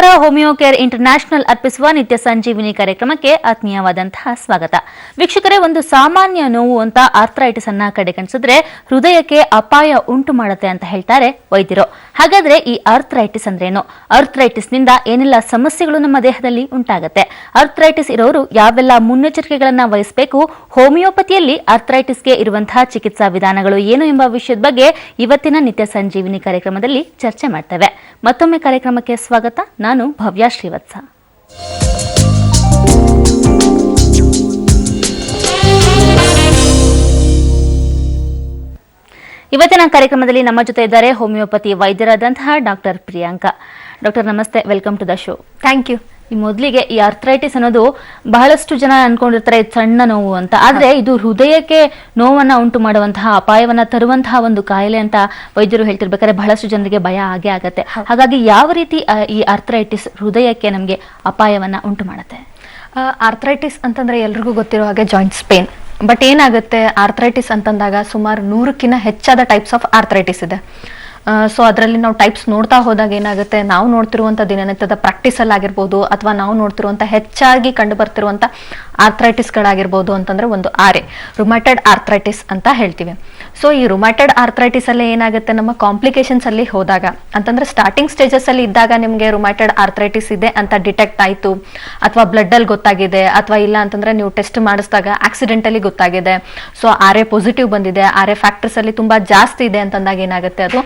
ನಮಸ್ಕಾರ. Homeo care international ಅರ್ಪಿಸುವ ನಿತ್ಯ ಸಂಜೀವಿನಿ ಕಾರ್ಯಕ್ರಮಕ್ಕೆ ಆತ್ಮೀಯವಾದಂತಹ ಸ್ವಾಗತ. ವೀಕ್ಷಕರೇ, ಒಂದು ಸಾಮಾನ್ಯ ನೋವು ಅಂತ ಆರ್ಥರೈಟಿಸ್ ಅನ್ನ ಕಡೆಗಣಿಸಿದ್ರೆ ಹೃದಯಕ್ಕೆ ಅಪಾಯ ಉಂಟು ಮಾಡುತ್ತೆ ಅಂತ ಹೇಳ್ತಾರೆ ವೈದ್ಯರು. ಹಾಗಾದ್ರೆ ಈ ಆರ್ಥರೈಟಿಸ್ ಅಂದ್ರೇನು? ಆರ್ಥರೈಟಿಸ್ ನಿಂದ ಏನೆಲ್ಲ ಸಮಸ್ಯೆಗಳು ನಮ್ಮ ದೇಹದಲ್ಲಿ ಉಂಟಾಗುತ್ತೆ? ಆರ್ಥರೈಟಿಸ್ ಇರೋರು ಯಾವೆಲ್ಲ ಮುನ್ನೆಚ್ಚರಿಕೆಗಳನ್ನ ವಹಿಸಬೇಕು? ಹೋಮಿಯೋಪತಿಯಲ್ಲಿ ಆರ್ಥರೈಟಿಸ್ಗೆ ಇರುವಂತಹ ಚಿಕಿತ್ಸಾ ವಿಧಾನಗಳು ಏನು ಎಂಬ ವಿಷಯದ ಬಗ್ಗೆ ಇವತ್ತಿನ ನಿತ್ಯ ಸಂಜೀವಿನಿ ಕಾರ್ಯಕ್ರಮದಲ್ಲಿ ಚರ್ಚೆ ಮಾಡ್ತೇವೆ. ಮತ್ತೊಮ್ಮೆ ಕಾರ್ಯಕ್ರಮಕ್ಕೆ ಸ್ವಾಗತ. ನಾನು ಭವ್ಯ ಶ್ರೀವತ್ಸ. ಇವತ್ತಿನ ಕಾರ್ಯಕ್ರಮದಲ್ಲಿ ನಮ್ಮ ಜೊತೆ ಇದ್ದಾರೆ ಹೋಮಿಯೋಪತಿ ವೈದ್ಯರಾದಂತಹ ಡಾಕ್ಟರ್ ಪ್ರಿಯಾಂಕಾ. ಡಾಕ್ಟರ್ ನಮಸ್ತೆ, welcome to the show. Thank you. ಈ ಮೊದಲಿಗೆ ಈ ಆರ್ಥರೈಟಿಸ್ ಅನ್ನೋದು ಬಹಳಷ್ಟು ಜನ ಅನ್ಕೊಂಡಿರ್ತಾರೆ ಇದು ಸಣ್ಣ ನೋವು ಅಂತ, ಆದ್ರೆ ಇದು ಹೃದಯಕ್ಕೆ ನೋವನ್ನ ಉಂಟು ಮಾಡುವಂತಹ, ಅಪಾಯವನ್ನ ತರುವಂತಹ ಒಂದು ಕಾಯಿಲೆ ಅಂತ ವೈದ್ಯರು ಹೇಳ್ತಿರ್ಬೇಕಾದ್ರೆ ಬಹಳಷ್ಟು ಜನರಿಗೆ ಭಯ ಆಗೇ ಆಗತ್ತೆ. ಹಾಗಾಗಿ ಯಾವ ರೀತಿ ಈ ಆರ್ಥರೈಟಿಸ್ ಹೃದಯಕ್ಕೆ ನಮಗೆ ಅಪಾಯವನ್ನ ಉಂಟು ಮಾಡುತ್ತೆ? ಆರ್ಥರೈಟಿಸ್ ಅಂತಂದ್ರೆ ಎಲ್ರಿಗೂ ಗೊತ್ತಿರೋ ಹಾಗೆ ಜಾಯಿಂಟ್ಸ್ ಪೇನ್. ಬಟ್ ಏನಾಗುತ್ತೆ, ಆರ್ಥರೈಟಿಸ್ ಅಂತಂದಾಗ ಸುಮಾರು 100ಕ್ಕಿಂತ ಹೆಚ್ಚಾದ ಟೈಪ್ಸ್ ಆಫ್ ಆರ್ಥರೈಟಿಸ್ ಇದೆ. ಸೊ ಅದರಲ್ಲಿ ನಾವು ಟೈಪ್ಸ್ ನೋಡ್ತಾ ಹೋದಾಗ ಏನಾಗುತ್ತೆ, ನಾವು ನೋಡ್ತಿರುವಂಥ ದಿನನಿತ್ಯದ ಪ್ರಾಕ್ಟೀಸಲ್ಲಿ ಆಗಿರ್ಬೋದು ಅಥವಾ ನಾವು ನೋಡ್ತಿರುವಂಥ ಹೆಚ್ಚಾಗಿ ಕಂಡು ಬರ್ತಿರುವಂಥ ಆರ್ಥರೈಟಿಸ್ಗಳಾಗಿರ್ಬೋದು ಅಂತಂದ್ರೆ ಒಂದು ರುಮ್ಯಾಟೆಡ್ ಆರ್ಥರೈಟಿಸ್ ಅಂತ ಹೇಳ್ತೀವಿ. ಸೊ ಈ ರುಮ್ಯಾಟೆಡ್ ಆರ್ಥರೈಟಿಸ್ ಅಲ್ಲಿ ಏನಾಗುತ್ತೆ, ನಮ್ಮ ಕಾಂಪ್ಲಿಕೇಶನ್ಸ್ ಅಲ್ಲಿ ಹೋದಾಗ ಅಂತಂದ್ರೆ ಸ್ಟಾರ್ಟಿಂಗ್ ಸ್ಟೇಜಸ್ ಅಲ್ಲಿ ಇದ್ದಾಗ ನಿಮಗೆ ರುಮ್ಯಾಟೆಡ್ ಆರ್ಥರೈಟಿಸ್ ಇದೆ ಅಂತ ಡಿಟೆಕ್ಟ್ ಆಯ್ತು, ಅಥವಾ ಬ್ಲಡ್ ಅಲ್ಲಿ ಗೊತ್ತಾಗಿದೆ, ಅಥವಾ ಇಲ್ಲ ಅಂತಂದ್ರೆ ನೀವು ಟೆಸ್ಟ್ ಮಾಡಿಸಿದಾಗ ಆಕ್ಸಿಡೆಂಟಲಿ ಗೊತ್ತಾಗಿದೆ, ಸೊ ಪಾಸಿಟಿವ್ ಬಂದಿದೆ, ಫ್ಯಾಕ್ಟರ್ಸ್ ಅಲ್ಲಿ ತುಂಬಾ ಜಾಸ್ತಿ ಇದೆ ಅಂತಂದಾಗ ಏನಾಗುತ್ತೆ, ಅದು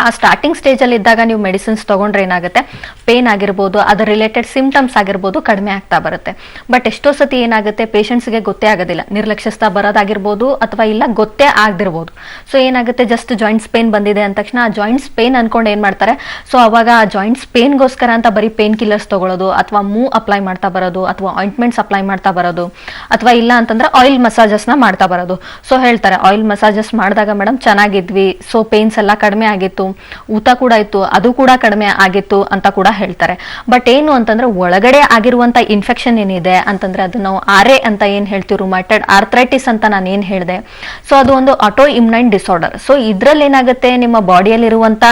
ಆ ಸ್ಟಾರ್ಟಿಂಗ್ ಸ್ಟೇಜ್ ಅಲ್ಲಿ ಇದ್ದಾಗ ನೀವು ಮೆಡಿಸಿನ್ಸ್ ತಗೊಂಡ್ರೆ ಏನಾಗುತ್ತೆ, ಪೇನ್ ಆಗಿರ್ಬೋದು, ಅದರ ರಿಲೇಟೆಡ್ ಸಿಂಪ್ಟಮ್ಸ್ ಆಗಿರ್ಬೋದು ಕಡಿಮೆ ಆಗ್ತಾ ಬರುತ್ತೆ. ಬಟ್ ಎಷ್ಟೋ ಸತಿ ಏನಾಗುತ್ತೆ, ಪೇಷಂಟ್ಸ್ಗೆ ಗೊತ್ತೇ ಆಗೋದಿಲ್ಲ, ನಿರ್ಲಕ್ಷಿಸ್ತಾ ಬರೋದಾಗಿರ್ಬೋದು ಅಥವಾ ಇಲ್ಲ ಗೊತ್ತೇ ಆಗದಿರ್ಬೋದು. ಸೊ ಏನಾಗುತ್ತೆ, ಜಸ್ಟ್ ಜಾಯಿಂಟ್ಸ್ ಪೇನ್ ಬಂದಿದೆ ಅಂದ ತಕ್ಷಣ ಆ ಜಾಯಿಂಟ್ಸ್ ಪೇನ್ ಅನ್ಕೊಂಡು ಏನ್ ಮಾಡ್ತಾರೆ, ಸೊ ಅವಾಗ ಆ ಜಾಯಿಂಟ್ಸ್ ಪೇನ್ಗೋಸ್ಕರ ಅಂತ ಬರೀ ಪೇನ್ ಕಿಲ್ಲರ್ಸ್ ತಗೊಳ್ಳೋದು, ಅಥವಾ ಮೂವ್ ಅಪ್ಲೈ ಮಾಡ್ತಾ ಬರೋದು, ಅಥವಾ ಆಯಿಂಟ್ಮೆಂಟ್ಸ್ ಅಪ್ಲೈ ಮಾಡ್ತಾ ಬರೋದು, ಅಥವಾ ಇಲ್ಲ ಅಂತಂದ್ರೆ ಆಯಿಲ್ ಮಸಾಜಸ್ನ ಮಾಡ್ತಾ ಬರೋದು. ಸೊ ಹೇಳ್ತಾರೆ ಆಯಿಲ್ ಮಸಾಜಸ್ ಮಾಡಿದಾಗ ಮೇಡಮ್ ಚೆನ್ನಾಗಿದ್ವಿ, ಸೊ ಪೇನ್ಸ್ ಎಲ್ಲ ಕಡಿಮೆ ಆಗಿತ್ತು, ಊತ ಕೂಡ ಇತ್ತು, ಅದು ಕೂಡ ಕಡಿಮೆ ಆಗಿತ್ತು ಅಂತ ಕೂಡ ಹೇಳ್ತಾರೆ. ಬಟ್ ಏನು ಅಂತಂದ್ರೆ ಒಳಗಡೆ ಆಗಿರುವಂತ ಇನ್ಫೆಕ್ಷನ್ ಏನಿದೆ ಅಂತಂದ್ರೆ ಅದು ನಾವು ಅಂತ ಏನ್ ಹೇಳ್ತೀವಿ, ರುಮ್ಯಾಟೆಡ್ ಆರ್ಥರೈಟಿಸ್ ಅಂತ ನಾನು ಏನ್ ಹೇಳಿದೆ, ಸೊ ಅದು ಒಂದು ಆಟೋ ಇಮ್ಯೂನ್ ಡಿಸಾರ್ಡರ್. ಸೊ ಇದ್ರಲ್ಲಿ ಏನಾಗುತ್ತೆ, ನಿಮ್ಮ ಬಾಡಿಯಲ್ಲಿರುವಂತ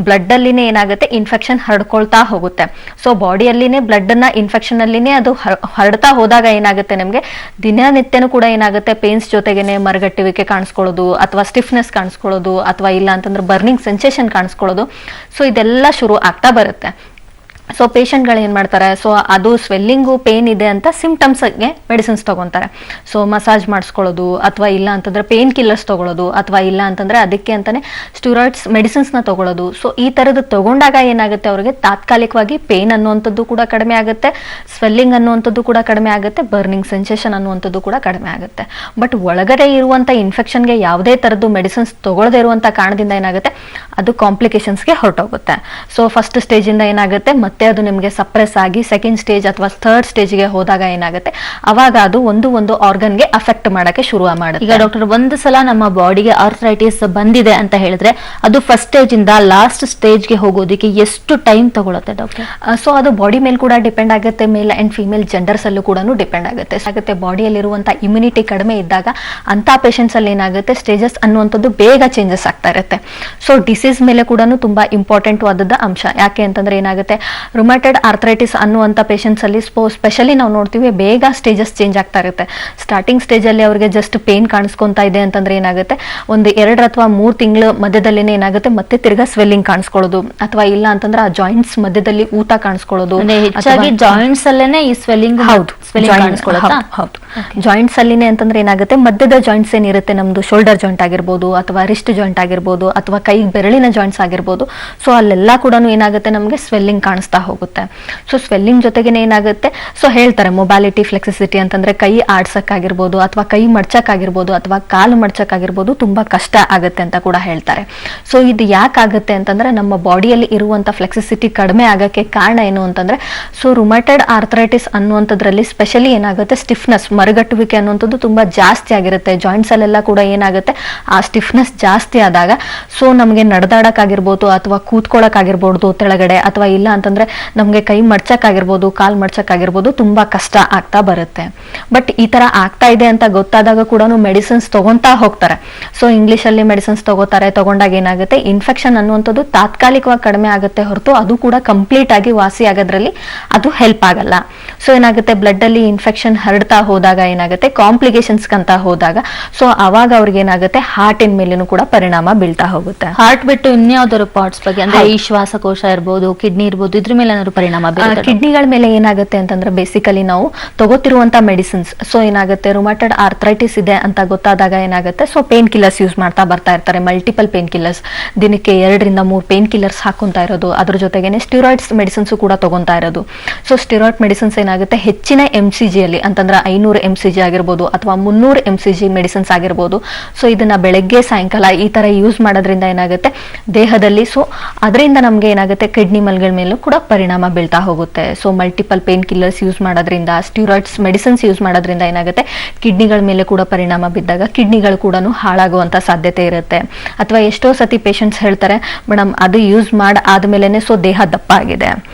ಬ್ಲಡ್ ಅಲ್ಲಿನೇ ಏನಾಗುತ್ತೆ, ಇನ್ಫೆಕ್ಷನ್ ಹರಡ್ಕೊಳ್ತಾ ಹೋಗುತ್ತೆ. ಸೊ ಬಾಡಿಯಲ್ಲಿನೇ ಬ್ಲಡ್ ಅನ್ನ ಇನ್ಫೆಕ್ಷನ್ ಅಲ್ಲಿನೇ ಅದು ಹರಡ್ತಾ ಹೋದಾಗ ಏನಾಗುತ್ತೆ, ನಮ್ಗೆ ದಿನನಿತ್ಯನೂ ಕೂಡ ಏನಾಗುತ್ತೆ, ಪೇನ್ಸ್ ಜೊತೆಗೇನೆ ಮರಗಟ್ಟುವಿಕೆ ಕಾಣಿಸ್ಕೊಳ್ಳೋದು, ಅಥವಾ ಸ್ಟಿಫ್ನೆಸ್ ಕಾಣಿಸ್ಕೊಳ್ಳೋದು, ಅಥವಾ ಇಲ್ಲ ಅಂತಂದ್ರೆ ಬರ್ನಿಂಗ್ ಸೆನ್ಸೇಷನ್ ಕಾಣಿಸ್ಕೊಳ್ಳೋದು. ಸೊ ಇದೆಲ್ಲ ಶುರು ಆಗ್ತಾ ಬರುತ್ತೆ. ಸೊ ಪೇಷಂಟ್ಗಳು ಏನು ಮಾಡ್ತಾರೆ, ಸೊ ಅದು ಸ್ವೆಲ್ಲಿಂಗು ಪೇನ್ ಇದೆ ಅಂತ ಸಿಂಪ್ಟಮ್ಸ್ಗೆ ಮೆಡಿಸಿನ್ಸ್ ತಗೊತಾರೆ. ಸೊ ಮಸಾಜ್ ಮಾಡಿಸ್ಕೊಳ್ಳೋದು, ಅಥವಾ ಇಲ್ಲ ಅಂತಂದ್ರೆ ಪೇನ್ ಕಿಲ್ಲರ್ಸ್ ತಗೊಳ್ಳೋದು, ಅಥವಾ ಇಲ್ಲ ಅಂತಂದ್ರೆ ಅದಕ್ಕೆ ಅಂತಾನೆ ಸ್ಟೀರಾಯ್ಡ್ಸ್ ಮೆಡಿಸಿನ್ಸ್ನ ತಗೊಳ್ಳೋದು. ಸೊ ಈ ಥರದ್ದು ತಗೊಂಡಾಗ ಏನಾಗುತ್ತೆ, ಅವರಿಗೆ ತಾತ್ಕಾಲಿಕವಾಗಿ ಪೇನ್ ಅನ್ನುವಂಥದ್ದು ಕೂಡ ಕಡಿಮೆ ಆಗುತ್ತೆ, ಸ್ವೆಲ್ಲಿಂಗ್ ಅನ್ನುವಂಥದ್ದು ಕೂಡ ಕಡಿಮೆ ಆಗುತ್ತೆ, ಬರ್ನಿಂಗ್ ಸೆನ್ಸೇಷನ್ ಅನ್ನುವಂಥದ್ದು ಕೂಡ ಕಡಿಮೆ ಆಗುತ್ತೆ. ಬಟ್ ಒಳಗಡೆ ಇರುವಂಥ ಇನ್ಫೆಕ್ಷನ್ಗೆ ಯಾವುದೇ ಥರದ್ದು ಮೆಡಿಸಿನ್ಸ್ ತಗೊಳ್ಳದೇ ಇರುವಂಥ ಕಾರಣದಿಂದ ಏನಾಗುತ್ತೆ, ಅದು ಕಾಂಪ್ಲಿಕೇಶನ್ಸ್ಗೆ ಹೊರಟೋಗುತ್ತೆ. ಸೊ ಫಸ್ಟ್ ಸ್ಟೇಜಿಂದ ಏನಾಗುತ್ತೆ, ಮತ್ತೆ ಅದು ನಿಮಗೆ ಸಪ್ರೆಸ್ ಆಗಿ ಸೆಕೆಂಡ್ ಸ್ಟೇಜ್ ಅಥವಾ ಥರ್ಡ್ ಸ್ಟೇಜ್ಗೆ ಹೋದಾಗ ಏನಾಗುತ್ತೆ, ಅವಾಗ ಅದು ಒಂದು ಆರ್ಗನ್ಗೆ ಅಫೆಕ್ಟ್ ಮಾಡಕ್ಕೆ ಶುರು ಮಾಡುತ್ತೆ. ಈಗ ಡಾಕ್ಟರ್, ಒಂದು ಸಲ ನಮ್ಮ ಬಾಡಿಗೆ ಆರ್ಥರೈಟಿಸ್ ಬಂದಿದೆ ಅಂತ ಹೇಳಿದ್ರೆ ಅದು ಫಸ್ಟ್ ಸ್ಟೇಜ್ ಇಂದ ಲಾಸ್ಟ್ ಸ್ಟೇಜ್ಗೆ ಹೋಗೋದಕ್ಕೆ ಎಷ್ಟು ಟೈಮ್ ತಗೊಳುತ್ತೆ ಡಾಕ್ಟರ್? ಸೊ ಅದು ಬಾಡಿ ಮೇಲೆ ಕೂಡ ಡಿಪೆಂಡ್ ಆಗುತ್ತೆ, ಮೇಲ್ ಅಂಡ್ ಫಿಮೇಲ್ ಜೆಂಡರ್ಸ್ ಅಲ್ಲೂ ಕೂಡ ಡಿಪೆಂಡ್ ಆಗುತ್ತೆ. ಬಾಡಿಯಲ್ಲಿರುವಂತಹ ಇಮ್ಯುನಿಟಿ ಕಡಿಮೆ ಇದ್ದಾಗ ಅಂತ ಪೇಷಂಟ್ಸ್ ಅಲ್ಲಿ ಏನಾಗುತ್ತೆ, ಸ್ಟೇಜಸ್ ಅನ್ನುವಂಥದ್ದು ಬೇಗ ಚೇಂಜಸ್ ಆಗ್ತಾ ಇರುತ್ತೆ. ಸೊ ಡಿಸೀಸ್ ಮೇಲೆ ಕೂಡ ತುಂಬಾ ಇಂಪಾರ್ಟೆಂಟ್ ಆದದ ಅಂಶ. ಯಾಕೆ ಅಂತಂದ್ರೆ ಏನಾಗುತ್ತೆ, ರುಮ್ಯಾಟೆಡ್ ಆರ್ಥರೈಟಿಸ್ ಅನ್ನುವಂಥ ಪೇಷಂಟ್ಸ್ ಅಲ್ಲಿ ಸ್ಪೆಷಲಿ ನಾವು ನೋಡ್ತೀವಿ, ಬೇಗ ಸ್ಟೇಜಸ್ ಚೇಂಜ್ ಆಗ್ತಾ ಇರುತ್ತೆ. ಸ್ಟಾರ್ಟಿಂಗ್ ಸ್ಟೇಜ್ ಅಲ್ಲಿ ಅವರಿಗೆ ಜಸ್ಟ್ ಪೇನ್ ಕಾಣಿಸ್ಕೊಂತಾ ಇದೆ ಅಂತಂದ್ರೆ ಏನಾಗುತ್ತೆ, ಒಂದು 2 ಅಥವಾ 3 ತಿಂಗಳ ಮಧ್ಯದಲ್ಲಿನೇ ಏನಾಗುತ್ತೆ, ಮತ್ತೆ ತಿರ್ಗಾ ಸ್ವೆಲ್ಲಿಂಗ್ ಕಾಣಿಸ್ಕೊಳ್ಳೋದು, ಅಥವಾ ಇಲ್ಲ ಅಂತಂದ್ರೆ ಆ ಜಾಯಿಂಟ್ಸ್ ಮಧ್ಯದಲ್ಲಿ ಊತ ಕಾಣಿಸ್ಕೊಳ್ಳೋದು. ಹೆಚ್ಚಾಗಿ ಜಾಯಿಂಟ್ಸ್ ಅಲ್ಲೇನೆ ಈ ಸ್ವೆಲ್ಲಿಂಗ್ ಹೌದು, ಜಾಯಿಂಟ್ಸ್ ಅಲ್ಲಿನೇ ಅಂತಂದ್ರೆ ಏನಾಗುತ್ತೆ, ಮಧ್ಯದ ಜಾಯಿಂಟ್ಸ್ ಏನಿರುತ್ತೆ, ನಮ್ದು ಶೋಲ್ಡರ್ ಜಾಯಿಂಟ್ ಆಗಿರ್ಬೋದು, ಅಥವಾ ರಿಸ್ಟ್ ಜಾಯಿಂಟ್ ಆಗಿರ್ಬೋದು, ಅಥವಾ ಕೈ ಬೆರಳಿನ ಜಾಯಿಂಟ್ಸ್ ಆಗಿರ್ಬೋದು, ಸೊ ಅಲ್ಲೆಲ್ಲ ಕೂಡ ಏನಾಗುತ್ತೆ, ನಮಗೆ ಸ್ವೆಲ್ಲಿಂಗ್ ಕಾಣಿಸ್ತಾ ಹೋಗುತ್ತೆ. ಸೊ ಸ್ವೆಲ್ಲಿಂಗ್ ಜೊತೆಗೇನೆ ಏನಾಗುತ್ತೆ, ಸೊ ಹೇಳ್ತಾರೆ ಮೊಬಾಲಿಟಿ ಫ್ಲೆಕ್ಸಿಸಿಟಿ ಅಂತಂದ್ರೆ ಕೈ ಆಡ್ಸಕ್ಕಾಗಿರ್ಬೋದು, ಅಥವಾ ಕೈ ಮಡ್ಚಕ್ಕಾಗಿರ್ಬೋದು, ಅಥವಾ ಕಾಲು ಮಡ್ಚಕ್ಕಾಗಿರ್ಬೋದು ತುಂಬಾ ಕಷ್ಟ ಆಗುತ್ತೆ ಅಂತ ಕೂಡ ಹೇಳ್ತಾರೆ. ಸೊ ಇದು ಯಾಕಾಗುತ್ತೆ ಅಂತಂದ್ರೆ, ನಮ್ಮ ಬಾಡಿಯಲ್ಲಿ ಇರುವಂತ ಫ್ಲೆಕ್ಸಿಸಿಟಿ ಕಡಿಮೆ ಆಗಕ್ಕೆ ಕಾರಣ ಏನು ಅಂತಂದ್ರೆ, ಸೊ ರುಮ್ಯಾಟೆಡ್ ಆರ್ಥರೈಟಿಸ್ ಅನ್ನುವಂಥದ್ರಲ್ಲಿ ಸ್ಪೆಷಲಿ ಏನಾಗುತ್ತೆ, ಸ್ಟಿಫ್ನೆಸ್ ಮರಗಟ್ಟುವಿಕೆ ಅನ್ನುವಂಥದ್ದು ತುಂಬಾ ಜಾಸ್ತಿ ಆಗಿರುತ್ತೆ. ಜಾಯಿಂಟ್ಸ್ ಅಲ್ಲೆಲ್ಲ ಕೂಡ ಏನಾಗುತ್ತೆ, ಆ ಸ್ಟಿಫ್ನೆಸ್ ಜಾಸ್ತಿ ಆದಾಗ ಸೊ ನಮಗೆ ನಡೆದಾಡಕ್ಕಾಗಿರ್ಬೋದು ಅಥವಾ ಕೂತ್ಕೊಳ್ಳೋಕ್ಕಾಗಿರ್ಬೋದು ತೆಳಗಡೆ, ಅಥವಾ ಇಲ್ಲ ಅಂತಂದ್ರೆ ನಮಗೆ ಕೈ ಮಡ್ಚಕ್ಕಾಗಿರ್ಬೋದು, ಕಾಲ್ ಮಡ್ಚಕ್ಕಾಗಿರ್ಬೋದು ತುಂಬಾ ಕಷ್ಟ ಆಗ್ತಾ ಬರುತ್ತೆ. ಬಟ್ ಈ ತರ ಆಗ್ತಾ ಇದೆ ಅಂತ ಗೊತ್ತಾದಾಗ ಕೂಡ ಮೆಡಿಸಿನ್ಸ್ ತಗೊಂತಾ ಹೋಗ್ತಾರೆ. ಸೊ ಇಂಗ್ಲಿಷ್ ಅಲ್ಲಿ ಮೆಡಿಸಿನ್ಸ್ ತಗೊಂಡಾಗ ಏನಾಗುತ್ತೆ, ಇನ್ಫೆಕ್ಷನ್ ಅನ್ನುವಂಥದ್ದು ತಾತ್ಕಾಲಿಕವಾಗಿ ಕಡಿಮೆ ಆಗುತ್ತೆ ಹೊರತು ಅದು ಕೂಡ ಕಂಪ್ಲೀಟ್ ಆಗಿ ವಾಸಿ ಆಗೋದ್ರಲ್ಲಿ ಅದು ಹೆಲ್ಪ್ ಆಗಲ್ಲ. ಸೊ ಏನಾಗುತ್ತೆ, ಬ್ಲಡ್ ಅಲ್ಲಿ ಇನ್ಫೆಕ್ಷನ್ ಹರಡ್ತಾ ಹೋದಾಗ ಏನಾಗುತ್ತೆ, ಕಾಂಪ್ಲಿಕೇಶನ್ಸ್ ಕಂತ ಹೋದಾಗ ಸೊ ಅವಾಗ ಅವ್ರಿಗೆ ಏನಾಗುತ್ತೆ, ಹಾರ್ಟಿನ ಮೇಲೇನು ಕೂಡ ಪರಿಣಾಮ ಬೀಳ್ತಾ ಹೋಗುತ್ತೆ. ಹಾರ್ಟ್ ಬಿಟ್ಟು ಇನ್ಯಾವ್ದಾದ್ರು ಪಾರ್ಟ್ಸ್ ಬಗ್ಗೆ ಅಂದ್ರೆ ಈ ಶ್ವಾಸಕೋಶ ಇರ್ಬೋದು, ಕಿಡ್ನಿ ಇರ್ಬೋದು, ಇದ್ರ ಮೇಲೆ ಏನಾದ್ರು ಪರಿಣಾಮ ಬೀಳುತ್ತಾ? ಕಿಡ್ನಿಗಳ ಮೇಲೆ ಏನಾಗುತ್ತೆ ಅಂತಂದ್ರೆ ಬೇಸಿಕಲಿ ನಾವು ತಗೋತಿರುವಂತ ಮೆಡಿಸಿನ್ಸ್, ಸೊ ಏನಾಗುತ್ತೆ, ರುಮಾಟೆಡ್ ಆರ್ಥ್ರೈಟಿಸ್ ಇದೆ ಅಂತ ಗೊತ್ತಾದಾಗ ಏನಾಗುತ್ತೆ, ಸೊ ಪೇನ್ ಕಿಲ್ಲರ್ಸ್ ಯೂಸ್ ಮಾಡ್ತಾ ಬರ್ತಾ ಇರ್ತಾರೆ, ಮಲ್ಟಿಪಲ್ ಪೇನ್ ಕಿಲ್ಲರ್ಸ್, ದಿನಕ್ಕೆ 2 ರಿಂದ 3 ಪೇನ್ ಕಿಲ್ಲರ್ಸ್ ಹಾಕೊಂತಾ ಇರೋದು, ಅದ್ರ ಜೊತೆಗೇನೆ ಸ್ಟಿರಾಯ್ಡ್ಸ್ ಮೆಡಿಸಿನ್ಸ್ ಕೂಡ ತಗೊಂತಾ ಇರೋದು. ಸೊ ಸ್ಟಿರಾಯ್ಡ್ ಮೆಡಿಸಿನ್ಸ್ ಏನಾಗುತ್ತೆ, ಹೆಚ್ಚಿನ MCG ಅಲ್ಲಿ ಅಂತಂದ್ರೆ 500 MCG ಆಗಿರ್ಬೋದು ಅಥವಾ 300 MCG ಮೆಡಿಸಿನ್ಸ್ ಆಗಿರ್ಬೋದು. ಸೊ ಇದನ್ನ ಬೆಳಗ್ಗೆ ಸಾಯಂಕಾಲ ಈ ತರ ಯೂಸ್ ಮಾಡೋದ್ರಿಂದ ಏನಾಗುತ್ತೆ ದೇಹದಲ್ಲಿ, ಸೊ ಅದರಿಂದ ನಮ್ಗೆ ಏನಾಗುತ್ತೆ, ಕಿಡ್ನಿ ಮಲ್ಗಳ ಮೇಲೂ ಕೂಡ ಪರಿಣಾಮ ಬೀಳ್ತಾ ಹೋಗುತ್ತೆ. So multiple pain killers use ಮಾಡೋದ್ರಿಂದ, ಸ್ಟಿರಾಯ್ಡ್ಸ್ ಮೆಡಿಸಿನ್ಸ್ ಯೂಸ್ ಮಾಡೋದ್ರಿಂದ ಏನಾಗುತ್ತೆ, ಕಿಡ್ನಿಗಳ ಮೇಲೆ ಕೂಡ ಪರಿಣಾಮ ಬಿದ್ದಾಗ ಕಿಡ್ನಿಗಳು ಕೂಡ ಹಾಳಾಗುವಂತ ಸಾಧ್ಯತೆ ಇರುತ್ತೆ. ಅಥವಾ ಎಷ್ಟೋ ಸತಿ ಪೇಷಂಟ್ಸ್ ಹೇಳ್ತಾರೆ, ಮೇಡಮ್ ಅದು ಯೂಸ್ ಆದ್ಮೇಲೆನೆ ಸೊ ದೇಹ ದಪ್ಪ ಆಗಿದೆ.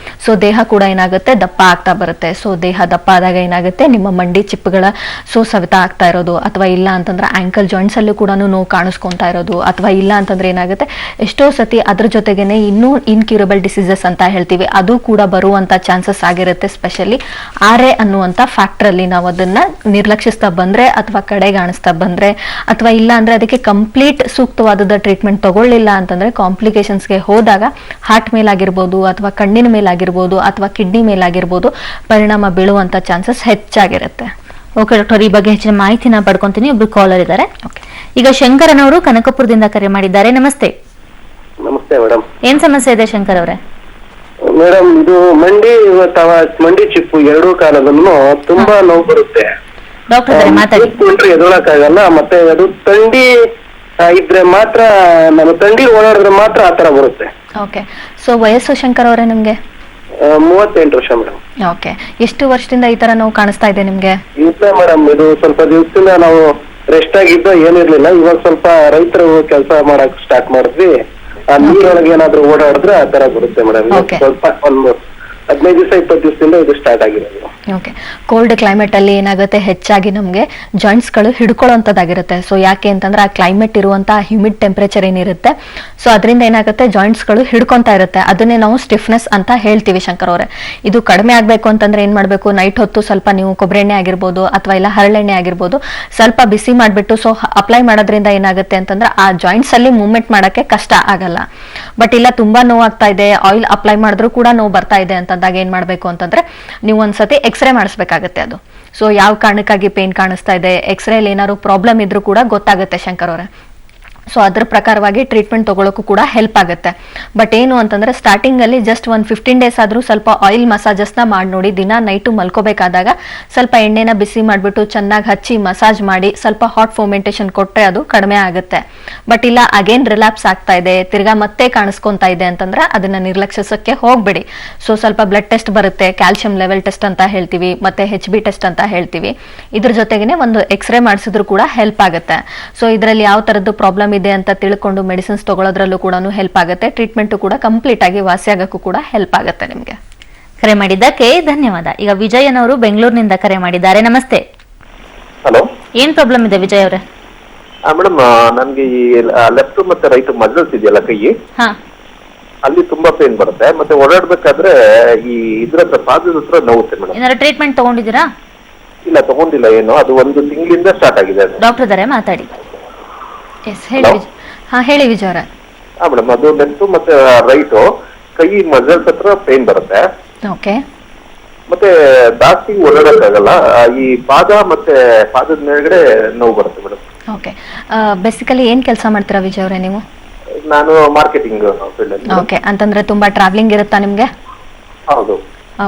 ಸೊ ದೇಹ ಕೂಡ ಏನಾಗುತ್ತೆ, ದಪ್ಪ ಆಗ್ತಾ ಬರುತ್ತೆ. ಸೊ ದೇಹ ದಪ್ಪ ಆದಾಗ ಏನಾಗುತ್ತೆ, ನಿಮ್ಮ ಮಂಡಿ ಚಿಪ್ಪುಗಳ ಸೊ ಸವಿತ ಆಗ್ತಾ ಇರೋದು, ಅಥವಾ ಇಲ್ಲ ಅಂತಂದ್ರೆ ಆಂಕಲ್ ಜಾಯಿಂಟ್ಸ್ ಅಲ್ಲೂ ಕೂಡ ನೋವು ಕಾಣಿಸ್ಕೊಂತಾ ಇರೋದು, ಅಥವಾ ಇಲ್ಲ ಅಂತಂದ್ರೆ ಏನಾಗುತ್ತೆ, ಎಷ್ಟೋ ಸತಿ ಅದ್ರ ಜೊತೆಗೇನೆ ಇನ್ನೂ ಇನ್ಕ್ಯೂರಬಲ್ ಡಿಸೀಸಸ್ ಅಂತ ಹೇಳ್ತೀವಿ, ಅದು ಕೂಡ ಬರುವಂತ ಚಾನ್ಸಸ್ ಆಗಿರುತ್ತೆ. ಸ್ಪೆಷಲಿ RA ಅನ್ನುವಂತ ಫ್ಯಾಕ್ಟರ್ ಅಲ್ಲಿ ನಾವು ಅದನ್ನ ನಿರ್ಲಕ್ಷಿಸ್ತಾ ಬಂದ್ರೆ ಅಥವಾ ಕಡೆಗಾಣಿಸ್ತಾ ಬಂದ್ರೆ, ಅಥವಾ ಇಲ್ಲ ಅಂದ್ರೆ ಅದಕ್ಕೆ ಕಂಪ್ಲೀಟ್ ಸೂಕ್ತವಾದ ಟ್ರೀಟ್ಮೆಂಟ್ ತಗೊಳ್ಳಿಲ್ಲ ಅಂತಂದ್ರೆ ಕಾಂಪ್ಲಿಕೇಶನ್ಸ್ಗೆ ಹೋದಾಗ ಹಾರ್ಟ್ ಮೇಲಾಗಿರ್ಬೋದು ಅಥವಾ ಕಣ್ಣಿನ ಮೇಲಾಗಿರ್ಬೋದು ಅಥವಾ ಕಿಡ್ನಿ ಮೇಲಾಗಿರ್ಬೋದು ಪರಿಣಾಮ ಬೀಳುವಂತ ಚಾನ್ಸಸ್ ಹೆಚ್ಚಾಗಿರುತ್ತೆ. ಓಕೆ ಡಾಕ್ಟರ್, ಈ ಬಗ್ಗೆ ಹೆಚ್ಚಿನ ಮಾಹಿತಿನ ಪಡ್ಕೊಂತೀನಿ. ಒಬ್ರು ಕಾಲರ್ ಇದ್ದಾರೆ. ಈಗ ಶಂಕರನ್ ಅವರು ಕನಕಪುರದಿಂದ ಕರೆ ಮಾಡಿದ್ದಾರೆ. ನಮಸ್ತೆ. ನಮಸ್ತೆ ಮೇಡಮ್. ಏನ್ ಸಮಸ್ಯೆ ಇದೆ ಶಂಕರ್ ಅವರೇ? ಮೇಡಮ್, ಇದು ಮಂಡಿ ಚಿಪ್ಪು ಎರಡೂ ಕಾಲದಲ್ಲೂ ತುಂಬಾ ನೋವು ಬರುತ್ತೆ. ಡಾಕ್ಟರ್ ಮಾತಾಡಿ. ಎದೊಳಕ್ಕಾಗಲ್ಲ. ಮತ್ತೆ ಅದು ಥಂಡಿ ಇದ್ರೆ ಮಾತ್ರ, ನಾನು ಥಂಡಿ ಓಡಾಡಿದ್ರೆ ಮಾತ್ರ ಆತರ ಬರುತ್ತೆ. ಓಕೆ. ಸೊ ವಯಸ್ಸು ಶಂಕರ್ ಅವರೇ ನಿಮ್ಗೆ? 38 ವರ್ಷ ಮೇಡಮ್. ಓಕೆ. ಎಷ್ಟು ವರ್ಷದಿಂದ ಈ ತರ ನೋವು ಕಾಣಿಸ್ತಾ ಇದೆ ನಿಮ್ಗೆ? ಇಲ್ಲ ಮೇಡಮ್, ಇದು ಸ್ವಲ್ಪ ದಿವಸದಿಂದ ನಾವು ರೆಸ್ಟ್ ಆಗಿದ್ದು ಏನಿರ್ಲಿಲ್ಲ. ಇವಾಗ ಸ್ವಲ್ಪ ರೈತರು ಕೆಲಸ ಮಾಡಕ್ ಸ್ಟಾರ್ಟ್ ಮಾಡಿದ್ವಿ. ಆ ನೀರೊಳಗೆ ಏನಾದ್ರು ಓಡಾಡಿದ್ರೆ ಆ ತರ ಬರುತ್ತೆ ಮೇಡಮ್. ಸ್ವಲ್ಪ ಒಂದು 15 ದಿವಸ 20 ದಿವಸದಿಂದ ಇದು ಸ್ಟಾರ್ಟ್ ಆಗಿರೋದು. ಓಕೆ. ಕೋಲ್ಡ್ ಕ್ಲೈಮೇಟ್ ಅಲ್ಲಿ ಏನಾಗುತ್ತೆ, ಹೆಚ್ಚಾಗಿ ನಮ್ಗೆ ಜಾಯಿಂಟ್ಸ್ ಗಳು ಹಿಡ್ಕೊಳ್ಳೋಂಥದ್ದಾಗಿರುತ್ತೆ. ಸೊ ಯಾಕೆ ಅಂತಂದ್ರೆ ಆ ಕ್ಲೈಮೇಟ್ ಇರುವಂತಹ ಹ್ಯೂಮಿಡ್ ಟೆಂಪರೇಚರ್ ಏನಿರುತ್ತೆ, ಸೊ ಅದರಿಂದ ಏನಾಗುತ್ತೆ, ಜಾಯಿಂಟ್ಸ್ ಗಳು ಹಿಡ್ಕೊಂತಾ ಇರುತ್ತೆ. ಅದನ್ನೇ ನಾವು ಸ್ಟಿಫ್ನೆಸ್ ಅಂತ ಹೇಳ್ತೀವಿ ಶಂಕರ್ ಅವರೇ. ಇದು ಕಡಿಮೆ ಆಗ್ಬೇಕು ಅಂತಂದ್ರೆ ಏನ್ ಮಾಡ್ಬೇಕು, ನೈಟ್ ಹೊತ್ತು ಸ್ವಲ್ಪ ನೀವು ಕೊಬ್ಬರಿ ಎಣ್ಣೆ ಆಗಿರ್ಬೋದು ಅಥವಾ ಇಲ್ಲ ಹರಳೆಣ್ಣೆ ಆಗಿರ್ಬೋದು ಸ್ವಲ್ಪ ಬಿಸಿ ಮಾಡ್ಬಿಟ್ಟು ಸೊ ಅಪ್ಲೈ ಮಾಡೋದ್ರಿಂದ ಏನಾಗುತ್ತೆ ಅಂತಂದ್ರೆ ಆ ಜಾಯಿಂಟ್ಸ್ ಅಲ್ಲಿ ಮೂವ್ಮೆಂಟ್ ಮಾಡಕ್ಕೆ ಕಷ್ಟ ಆಗಲ್ಲ. ಬಟ್ ಇಲ್ಲ ತುಂಬಾ ನೋವು ಆಗ್ತಾ ಇದೆ, ಆಯಿಲ್ ಅಪ್ಲೈ ಮಾಡಿದ್ರು ಕೂಡ ನೋವು ಬರ್ತಾ ಇದೆ ಅಂತಂದಾಗ ಏನ್ ಮಾಡ್ಬೇಕು ಅಂತಂದ್ರೆ ನೀವು ಒಂದ್ಸತಿ ಎಕ್ಸ್ರೇ ಮಾಡಿಸ್ಬೇಕಾಗತ್ತೆ. ಅದು ಸೊ ಯಾವ ಕಾರಣಕ್ಕಾಗಿ ಪೇನ್ ಕಾಣಿಸ್ತಾ ಇದೆ, ಎಕ್ಸ್ರೇ ಅಲ್ಲಿ ಏನಾದ್ರು ಪ್ರಾಬ್ಲಮ್ ಇದ್ರೂ ಕೂಡ ಗೊತ್ತಾಗುತ್ತೆ ಶಂಕರ್ ಅವರೇ. ಸೊ ಅದ್ರ ಪ್ರಕಾರವಾಗಿ ಟ್ರೀಟ್ಮೆಂಟ್ ತಗೊಳ್ಳೋಕ್ಕೂ ಕೂಡ ಹೆಲ್ಪ್ ಆಗುತ್ತೆ. ಬಟ್ ಏನು ಅಂತಂದ್ರೆ ಸ್ಟಾರ್ಟಿಂಗ್ ಅಲ್ಲಿ ಜಸ್ಟ್ 15 ಡೇಸ್ ಆದ್ರೂ ಸ್ವಲ್ಪ ಆಯಿಲ್ ಮಸಾಜಸ್ ನ ಮಾಡಿ ನೋಡಿ. ದಿನ ನೈಟು ಮಲ್ಕೋಬೇಕಾದಾಗ ಸ್ವಲ್ಪ ಎಣ್ಣೆನ ಬಿಸಿ ಮಾಡಿಬಿಟ್ಟು ಚೆನ್ನಾಗಿ ಹಚ್ಚಿ ಮಸಾಜ್ ಮಾಡಿ ಸ್ವಲ್ಪ ಹಾಟ್ ಫೋಮೆಂಟೇಶನ್ ಕೊಟ್ಟರೆ ಅದು ಕಡಿಮೆ ಆಗುತ್ತೆ. ಬಟ್ ಇಲ್ಲ ಅಗೇನ್ ರಿಲ್ಯಾಪ್ಸ್ ಆಗ್ತಾ ಇದೆ, ತಿರ್ಗಾ ಮತ್ತೆ ಕಾಣಿಸ್ಕೊಂತಾ ಇದೆ ಅಂತಂದ್ರೆ ಅದನ್ನ ನಿರ್ಲಕ್ಷಿಸಕ್ಕೆ ಹೋಗ್ಬೇಡಿ. ಸೊ ಸ್ವಲ್ಪ ಬ್ಲಡ್ ಟೆಸ್ಟ್ ಬರುತ್ತೆ, ಕ್ಯಾಲ್ಸಿಯಂ ಲೆವೆಲ್ ಟೆಸ್ಟ್ ಅಂತ ಹೇಳ್ತೀವಿ, ಮತ್ತೆ HB ಟೆಸ್ಟ್ ಅಂತ ಹೇಳ್ತೀವಿ. ಇದ್ರ ಜೊತೆಗೇನೆ ಒಂದು ಎಕ್ಸ್ರೇ ಮಾಡಿಸಿದ್ರು ಕೂಡ ಹೆಲ್ಪ್ ಆಗುತ್ತೆ. ಸೊ ಇದರಲ್ಲಿ ಯಾವ ತರದ್ದು ಪ್ರಾಬ್ಲಮ್ ಇದೆ ಅಂತ ತಿಳ್ಕೊಂಡು ಮೆಡಿಸಿನ್ಸ್ ತಗೊಳ್ಳೋದ್ರಲ್ಲೂ ಕೂಡ ಹೆಲ್ಪ್ ಆಗುತ್ತೆ. ಟ್ರೀಟ್ಮೆಂಟ್ ಕೂಡ ಕಂಪ್ಲೀಟ್ ಆಗಿ ವಾಸಿಯಾಗಕ್ಕೂ ಕೂಡ ಹೆಲ್ಪ್ ಆಗುತ್ತೆ ನಿಮ್ಗೆ. ಕರೆ ಮಾಡಿದ್ದಕ್ಕೆ ಧನ್ಯವಾದ. ಈಗ ವಿಜಯನ್ ಅವರು ಬೆಂಗಳೂರಿನಿಂದ ಕರೆ ಮಾಡಿದ್ದಾರೆ. ನಮಸ್ತೆ. ಹಲೋ, ಏನ್ ಪ್ರಾಬ್ಲಮ್ ಇದೆ ವಿಜಯ್ ಅವರೇ? ಮೇಡಮ್, ನನ್ಗೆ ಈ ಲೆಫ್ಟ್ ಮತ್ತೆ ರೈಟ್ ಮಸಲ್ಸ್ ಇದೆಯಲ್ಲ ಕೈ, ಅಲ್ಲಿ ತುಂಬಾ ಪೇನ್ ಬರುತ್ತೆ. ಮತ್ತೆ ಓಡಾಡ್ಬೇಕಾದ್ರೆ ಈ ಇದ್ರ ಹತ್ರ ಪಾದದ ಹತ್ರ ನೋವುತ್ತೆ ಮೇಡಮ್. ಏನಾದ್ರು ಟ್ರೀಟ್ಮೆಂಟ್ ತಗೊಂಡಿದ್ದೀರಾ? ಇಲ್ಲ, ತಗೊಂಡಿಲ್ಲ. ಏನು ಅದು 1 ತಿಂಗಳಿಂದ ಸ್ಟಾರ್ಟ್ ಆಗಿದೆ. ಡಾಕ್ಟರ್ ಇದ್ದಾರೆ, ಮಾತಾಡಿ. ಹೇಳಿ ವಿಜಯ್ ಅವರೇ. ಮೇಡಮ್, ಅದು ಲೆಫ್ಟ್ ಮತ್ತೆ ರೈಟ್ ಕೈ ಮಸಲ್ಸ್ ಹತ್ರ ಪೇನ್ ಬರುತ್ತೆ. ಓಕೆ. ಮತ್ತೆ ಜಾಸ್ತಿ ಓಡಾಡಕ್ಕಾಗಲ್ಲ. ಈ ಪಾದ ಮತ್ತೆ ಪಾದದ ಮೇಲ್ಗಡೆ ನೋವು ಬರುತ್ತೆ ಮೇಡಮ್. ಓಕೆ. ಬೇಸಿಕಲಿ ಏನ್ ಕೆಲಸ ಮಾಡ್ತೀರಾ ವಿಜಯ್ ಅವರೇ ನೀವು? ನಾನು ಮಾರ್ಕೆಟಿಂಗ್ ಫೀಲ್ಡ್ ಅಲ್ಲಿ. ಓಕೆ. ಅಂತಂದ್ರೆ ತುಂಬಾ ಟ್ರಾವೆಲಿಂಗ್ ಇರುತ್ತಾ ನಿಮ್ಗೆ? ಹೌದು.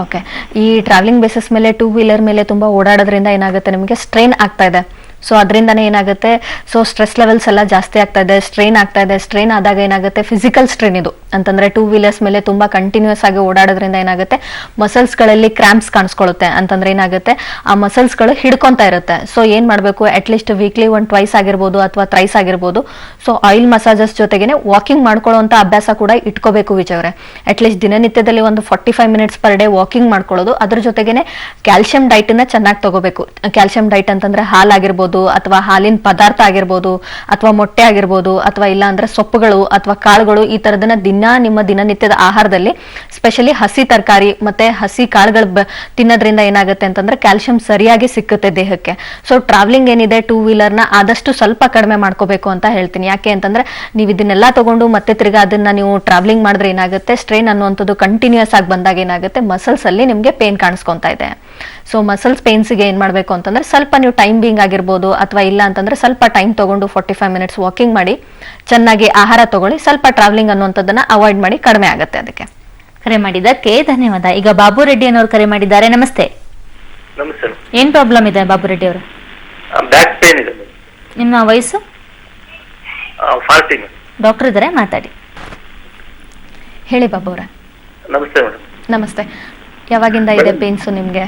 ಓಕೆ. ಈ ಟ್ರಾವೆಲಿಂಗ್ ಬೇಸಿಸ್ ಮೇಲೆ 2 ವೀಲರ್ ಮೇಲೆ ತುಂಬಾ ಓಡಾಡೋದ್ರಿಂದ ಏನಾಗುತ್ತೆ, ನಿಮಗೆ ಸ್ಟ್ರೈನ್ ಆಗ್ತಾ ಇದೆ. ಸೊ ಅದರಿಂದನೇ ಏನಾಗುತ್ತೆ, ಸೊ ಸ್ಟ್ರೆಸ್ ಲೆವೆಲ್ಸ್ ಎಲ್ಲ ಜಾಸ್ತಿ ಆಗ್ತಾ ಇದೆ, ಸ್ಟ್ರೈನ್ ಆಗ್ತಾ ಇದೆ. ಸ್ಟ್ರೈನ್ ಆದಾಗ ಏನಾಗುತ್ತೆ, ಫಿಸಿಕಲ್ ಸ್ಟ್ರೈನ್ ಇದು ಅಂತಂದ್ರೆ 2 ವೀಲರ್ಸ್ ಮೇಲೆ ತುಂಬಾ ಕಂಟಿನ್ಯೂಸ್ ಆಗಿ ಓಡಾಡೋದ್ರಿಂದ ಏನಾಗುತ್ತೆ, ಮಸಲ್ಸ್ ಗಳಲ್ಲಿ ಕ್ರಾಂಪ್ಸ್ ಕಾಣಿಸ್ಕೊಳ್ಳುತ್ತೆ. ಅಂತಂದ್ರೆ ಏನಾಗುತ್ತೆ, ಆ ಮಸಲ್ಸ್ ಗಳು ಹಿಡ್ಕೊಂತಾ ಇರುತ್ತೆ. ಸೊ ಏನ್ ಮಾಡ್ಬೇಕು, ಅಟ್ಲೀಸ್ಟ್ ವೀಕ್ಲಿ 1 ಟ್ವೈಸ್ ಆಗಿರ್ಬೋದು ಅಥವಾ ಥ್ರೈಸ್ ಆಗಿರ್ಬೋದು, ಸೊ ಆಯಿಲ್ ಮಸಾಜಸ್ ಜೊತೆಗೇನೆ ವಾಕಿಂಗ್ ಮಾಡ್ಕೊಳ್ಳುವಂತ ಅಭ್ಯಾಸ ಕೂಡ ಇಟ್ಕೋಬೇಕು ವಿಜಯವ್ರೆ. ಅಟ್ಲೀಸ್ಟ್ ದಿನನಿತ್ಯದಲ್ಲಿ ಒಂದು 45 ಮಿನಿಟ್ಸ್ ಪರ್ ಡೇ ವಾಕಿಂಗ್ ಮಾಡ್ಕೊಳ್ಳೋದು. ಅದ್ರ ಜೊತೆಗೇನೆ ಕ್ಯಾಲ್ಸಿಯಂ ಡೈಟ್ ನ ಚೆನ್ನಾಗಿ ತಗೋಬೇಕು. ಕ್ಯಾಲ್ಸಿಯಂ ಡೈಟ್ ಅಂತಂದ್ರೆ ಹಾಲಾಗಿರ್ಬೋದು ಅಥವಾ ಹಾಲಿನ ಪದಾರ್ಥ ಆಗಿರ್ಬೋದು ಅಥವಾ ಮೊಟ್ಟೆ ಆಗಿರ್ಬೋದು ಅಥವಾ ಇಲ್ಲ ಅಂದ್ರೆ ಸೊಪ್ಪುಗಳು ಅಥವಾ ಕಾಳುಗಳು, ಈ ತರದನ್ನ ನಿಮ್ಮ ದಿನನಿತ್ಯದ ಆಹಾರದಲ್ಲಿ ಸ್ಪೆಷಲಿ ಹಸಿ ತರಕಾರಿ ಮತ್ತೆ ಹಸಿ ಕಾಳುಗಳು ತಿನ್ನೋದ್ರಿಂದ ಏನಾಗುತ್ತೆ ಅಂತಂದ್ರೆ ಕ್ಯಾಲ್ಸಿಯಂ ಸರಿಯಾಗಿ ಸಿಕ್ಕುತ್ತೆ ದೇಹಕ್ಕೆ. ಸೊ ಟ್ರಾವೆಲಿಂಗ್ ಏನಿದೆ 2 ವೀಲರ್ ನ ಆದಷ್ಟು ಸ್ವಲ್ಪ ಕಡಿಮೆ ಮಾಡ್ಕೋಬೇಕು ಅಂತ ಹೇಳ್ತೀನಿ. ಯಾಕೆ ಅಂತಂದ್ರೆ ನೀವು ಇದನ್ನೆಲ್ಲ ತಗೊಂಡು ಮತ್ತೆ ತಿರ್ಗಾ ಅದನ್ನ ನೀವು ಟ್ರಾವೆಲಿಂಗ್ ಮಾಡಿದ್ರೆ ಏನಾಗುತ್ತೆ, ಸ್ಟ್ರೈನ್ ಅನ್ನುವಂಥದ್ದು ಕಂಟಿನ್ಯೂಸ್ ಆಗಿ ಬಂದಾಗ ಏನಾಗುತ್ತೆ, ಮಸಲ್ಸ್ ಅಲ್ಲಿ ನಿಮ್ಗೆ ಪೇನ್ ಕಾಣಿಸ್ಕೊಂತಾ ಇದೆ. ಸೊ ಮಸಲ್ಸ್ ಪೇನ್ಸ್ಗೆ ಏನ್ ಮಾಡ್ಬೇಕು ಅಂತಂದ್ರೆ ಸ್ವಲ್ಪ ನೀವು ಟೈಮ್ ಬೀಂಗ್ ಆಗಿರ್ಬೋದು ಅಥವಾ ಇಲ್ಲ ಅಂತಂದ್ರೆ ಸ್ವಲ್ಪ ಟೈಮ್ ತಗೊಂಡು 45 ಮಿನಿಟ್ಸ್ ವಾಕಿಂಗ್ ಮಾಡಿ, ಚೆನ್ನಾಗಿ ಆಹಾರ ತಗೊಳ್ಳಿ, ಸ್ವಲ್ಪ ಟ್ರಾವೆಲಿಂಗ್ ಅನ್ನುವಂಥದ್ದನ್ನ ಅವಾಯ್ಡ್ ಮಾಡಿ, ಕಡಿಮೆ ಆಗುತ್ತೆ ಅದಕ್ಕೆ. ಕರೆ ಮಾಡಿದ್ದಕ್ಕೆ ಧನ್ಯವಾದ. ಈಗ ಬಾಬು ರೆಡ್ಡಿ ಅನ್ನೋರು ಕರೆ ಮಾಡಿದ್ದಾರೆ. ನಮಸ್ತೆ. ನಮಸ್ತೆ. ಏನ್ ಪ್ರಾಬ್ಲಮ್ ಇದೆ ಬಾಬು ರೆಡ್ಡಿ ಅವರು? ಬ್ಯಾಕ್ ಪೇನ್ ಇದೆ. ನಿಮ್ಮ ವಯಸ್ಸು? 40. ಡಾಕ್ಟರ್ ಇದ್ದಾರೆ, ಮಾತಾಡಿ. ಹೇಳಿ ಬಾಬು ಅವರ. ನಮಸ್ತೆ ಮೇಡಮ್. ನಮಸ್ತೆ. ಯಾವಾಗಿಂದ ಇದೆ ಪೇನ್ಸ್ ನಿಮ್ಗೆ?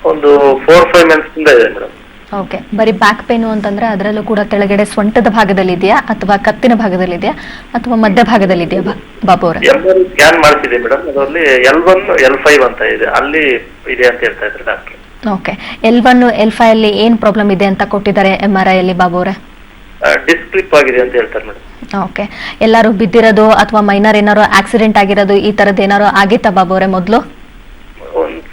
ಒಂದು 4-5 ಮಂತ್ಸ್ ಇಂದ ಇದೆ ಮೇಡಮ್. ಓಕೆ. ಬರೀ ಬ್ಯಾಕ್ ಪೇನು ಅಂತಂದ್ರೆ ಅದರಲ್ಲೂ ಕೂಡ ಕೆಳಗಡೆ ಸೊಂಟದ ಭಾಗದಲ್ಲಿ ಇದೆಯಾ ಅಥವಾ ಕತ್ತಿನ ಭಾಗದಲ್ಲಿ ಇದೆಯಾ ಅಥವಾ ಮಧ್ಯ ಭಾಗದಲ್ಲಿ ಇದೆಯಾ ಬಾಬು ಅವರ? ಸ್ಕ್ಯಾನ್ ಮಾಡ್ತಿದೆ ಮೇಡಮ್, ಅದರಲ್ಲಿ L1 L5 ಅಂತ ಇದೆ, ಅಲ್ಲಿ ಇದೆ ಅಂತ ಹೇಳ್ತಾ ಇದ್ದಾರೆ ಡಾಕ್ಟರ್. ಓಕೆ. L1 L5 ಅಲ್ಲಿ ಏನ್ ಪ್ರಾಬ್ಲಮ್ ಇದೆ ಅಂತ ಕೊಟ್ಟಿದ್ದಾರೆ MRI ಅಲ್ಲಿ ಬಾಬು ಅವರೇ? ಡಿಸ್ಕ್ ಸ್ಲಿಪ್ ಆಗಿದೆ ಅಂತ ಹೇಳ್ತಾರೆ ಮೇಡಮ್. ಓಕೆ. ಎಲ್ಲಾರು ಬಿದ್ದಿರೋದು ಅಥವಾ ಮೈನರ್ ಏನಾರು ಆಕ್ಸಿಡೆಂಟ್ ಆಗಿರೋದು ಈ ತರದ್ ಏನಾರು ಆಗಿತ್ತಾ ಬಾಬು ಅವರೇ ಮೊದಲು?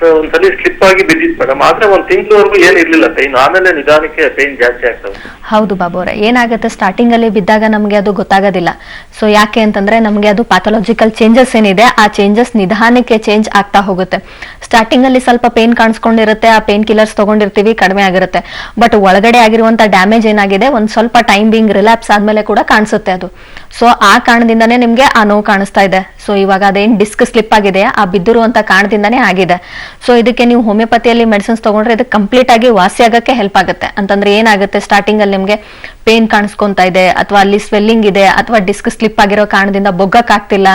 ಒಂದ್ಸಲಿ ಸ್ಲಿಪ್ ಆಗಿ ಬಿದ್ದಿತ್ತು ಮೇಡಮ್, ಆದ್ರೆ 1 ತಿಂಗಳವರೆಗೂ ಏನ್ ಇರ್ಲಿಲ್ಲ ಪೇನ್, ಆಮೇಲೆ ನಿಧಾನಕ್ಕೆ ಪೇನ್ ಜಾಸ್ತಿ ಆಗ್ತದೆ. ಹೌದು ಬಾಬು ಅವರೇ, ಏನಾಗುತ್ತೆ ಸ್ಟಾರ್ಟಿಂಗ್ ಅಲ್ಲಿ ಬಿದ್ದಾಗ ನಮ್ಗೆ ಅದು ಗೊತ್ತಾಗೋದಿಲ್ಲ. ಸೊ ಯಾಕೆ ಅಂತಂದ್ರೆ ನಮ್ಗೆ ಅದು ಪ್ಯಾಥಾಲಜಿಕಲ್ ಚೇಂಜಸ್ ಏನಿದೆ ಆ ಚೇಂಜಸ್ ನಿಧಾನಕ್ಕೆ ಚೇಂಜ್ ಆಗ್ತಾ ಹೋಗುತ್ತೆ. ಸ್ಟಾರ್ಟಿಂಗ್ ಅಲ್ಲಿ ಸ್ವಲ್ಪ ಪೇನ್ ಕಾಣಿಸ್ಕೊಂಡಿರುತ್ತೆ, ಆ ಪೇನ್ ಕಿಲ್ಲರ್ಸ್ ತಗೊಂಡಿರ್ತೀವಿ, ಕಡಿಮೆ ಆಗಿರುತ್ತೆ. ಬಟ್ ಒಳಗಡೆ ಆಗಿರುವಂತ ಡ್ಯಾಮೇಜ್ ಏನಾಗಿದೆ ಒಂದ್ ಸ್ವಲ್ಪ ಟೈಮ್ ಬಿಂಗ್ ರಿಲ್ಯಾಪ್ಸ್ ಆದ್ಮೇಲೆ ಕೂಡ ಕಾಣಿಸುತ್ತೆ ಅದು. ಸೊ ಆ ಕಾರಣದಿಂದಾನೇ ನಿಮ್ಗೆ ಆ ನೋವು ಕಾಣಿಸ್ತಾ ಇದೆ. ಸೊ ಇವಾಗ ಅದೇನ್ ಡಿಸ್ಕ್ ಸ್ಲಿಪ್ ಆಗಿದೆ ಆ ಬಿದ್ದಿರುವಂತ ಕಾರಣದಿಂದಾನೇ ಆಗಿದೆ. ಸೊ ಇದಕ್ಕೆ ನೀವು ಹೋಮಿಯೋಪತಿಯಲ್ಲಿ ಮೆಡಿಸಿನ್ಸ್ ತಗೊಂಡ್ರೆ ಇದು ಕಂಪ್ಲೀಟ್ ಆಗಿ ವಾಸಿ ಆಗಕ್ಕೆ ಹೆಲ್ಪ್ ಆಗುತ್ತೆ. ಅಂತಂದ್ರೆ ಏನಾಗುತ್ತೆ, ಸ್ಟಾರ್ಟಿಂಗ್ ಅಲ್ಲಿ ನಿಮ್ಗೆ ಪೇನ್ ಕಾಣಿಸ್ಕೊಂತಾ ಇದೆ ಅಥವಾ ಅಲ್ಲಿ ಸ್ವೆಲ್ಲಿಂಗ್ ಇದೆ ಅಥವಾ ಡಿಸ್ಕ್ ಸ್ಲಿಪ್ ಆಗಿರೋ ಕಾರಣದಿಂದ ಬೊಗ್ಗಕ್ ಆಗ್ತಿಲ್ಲ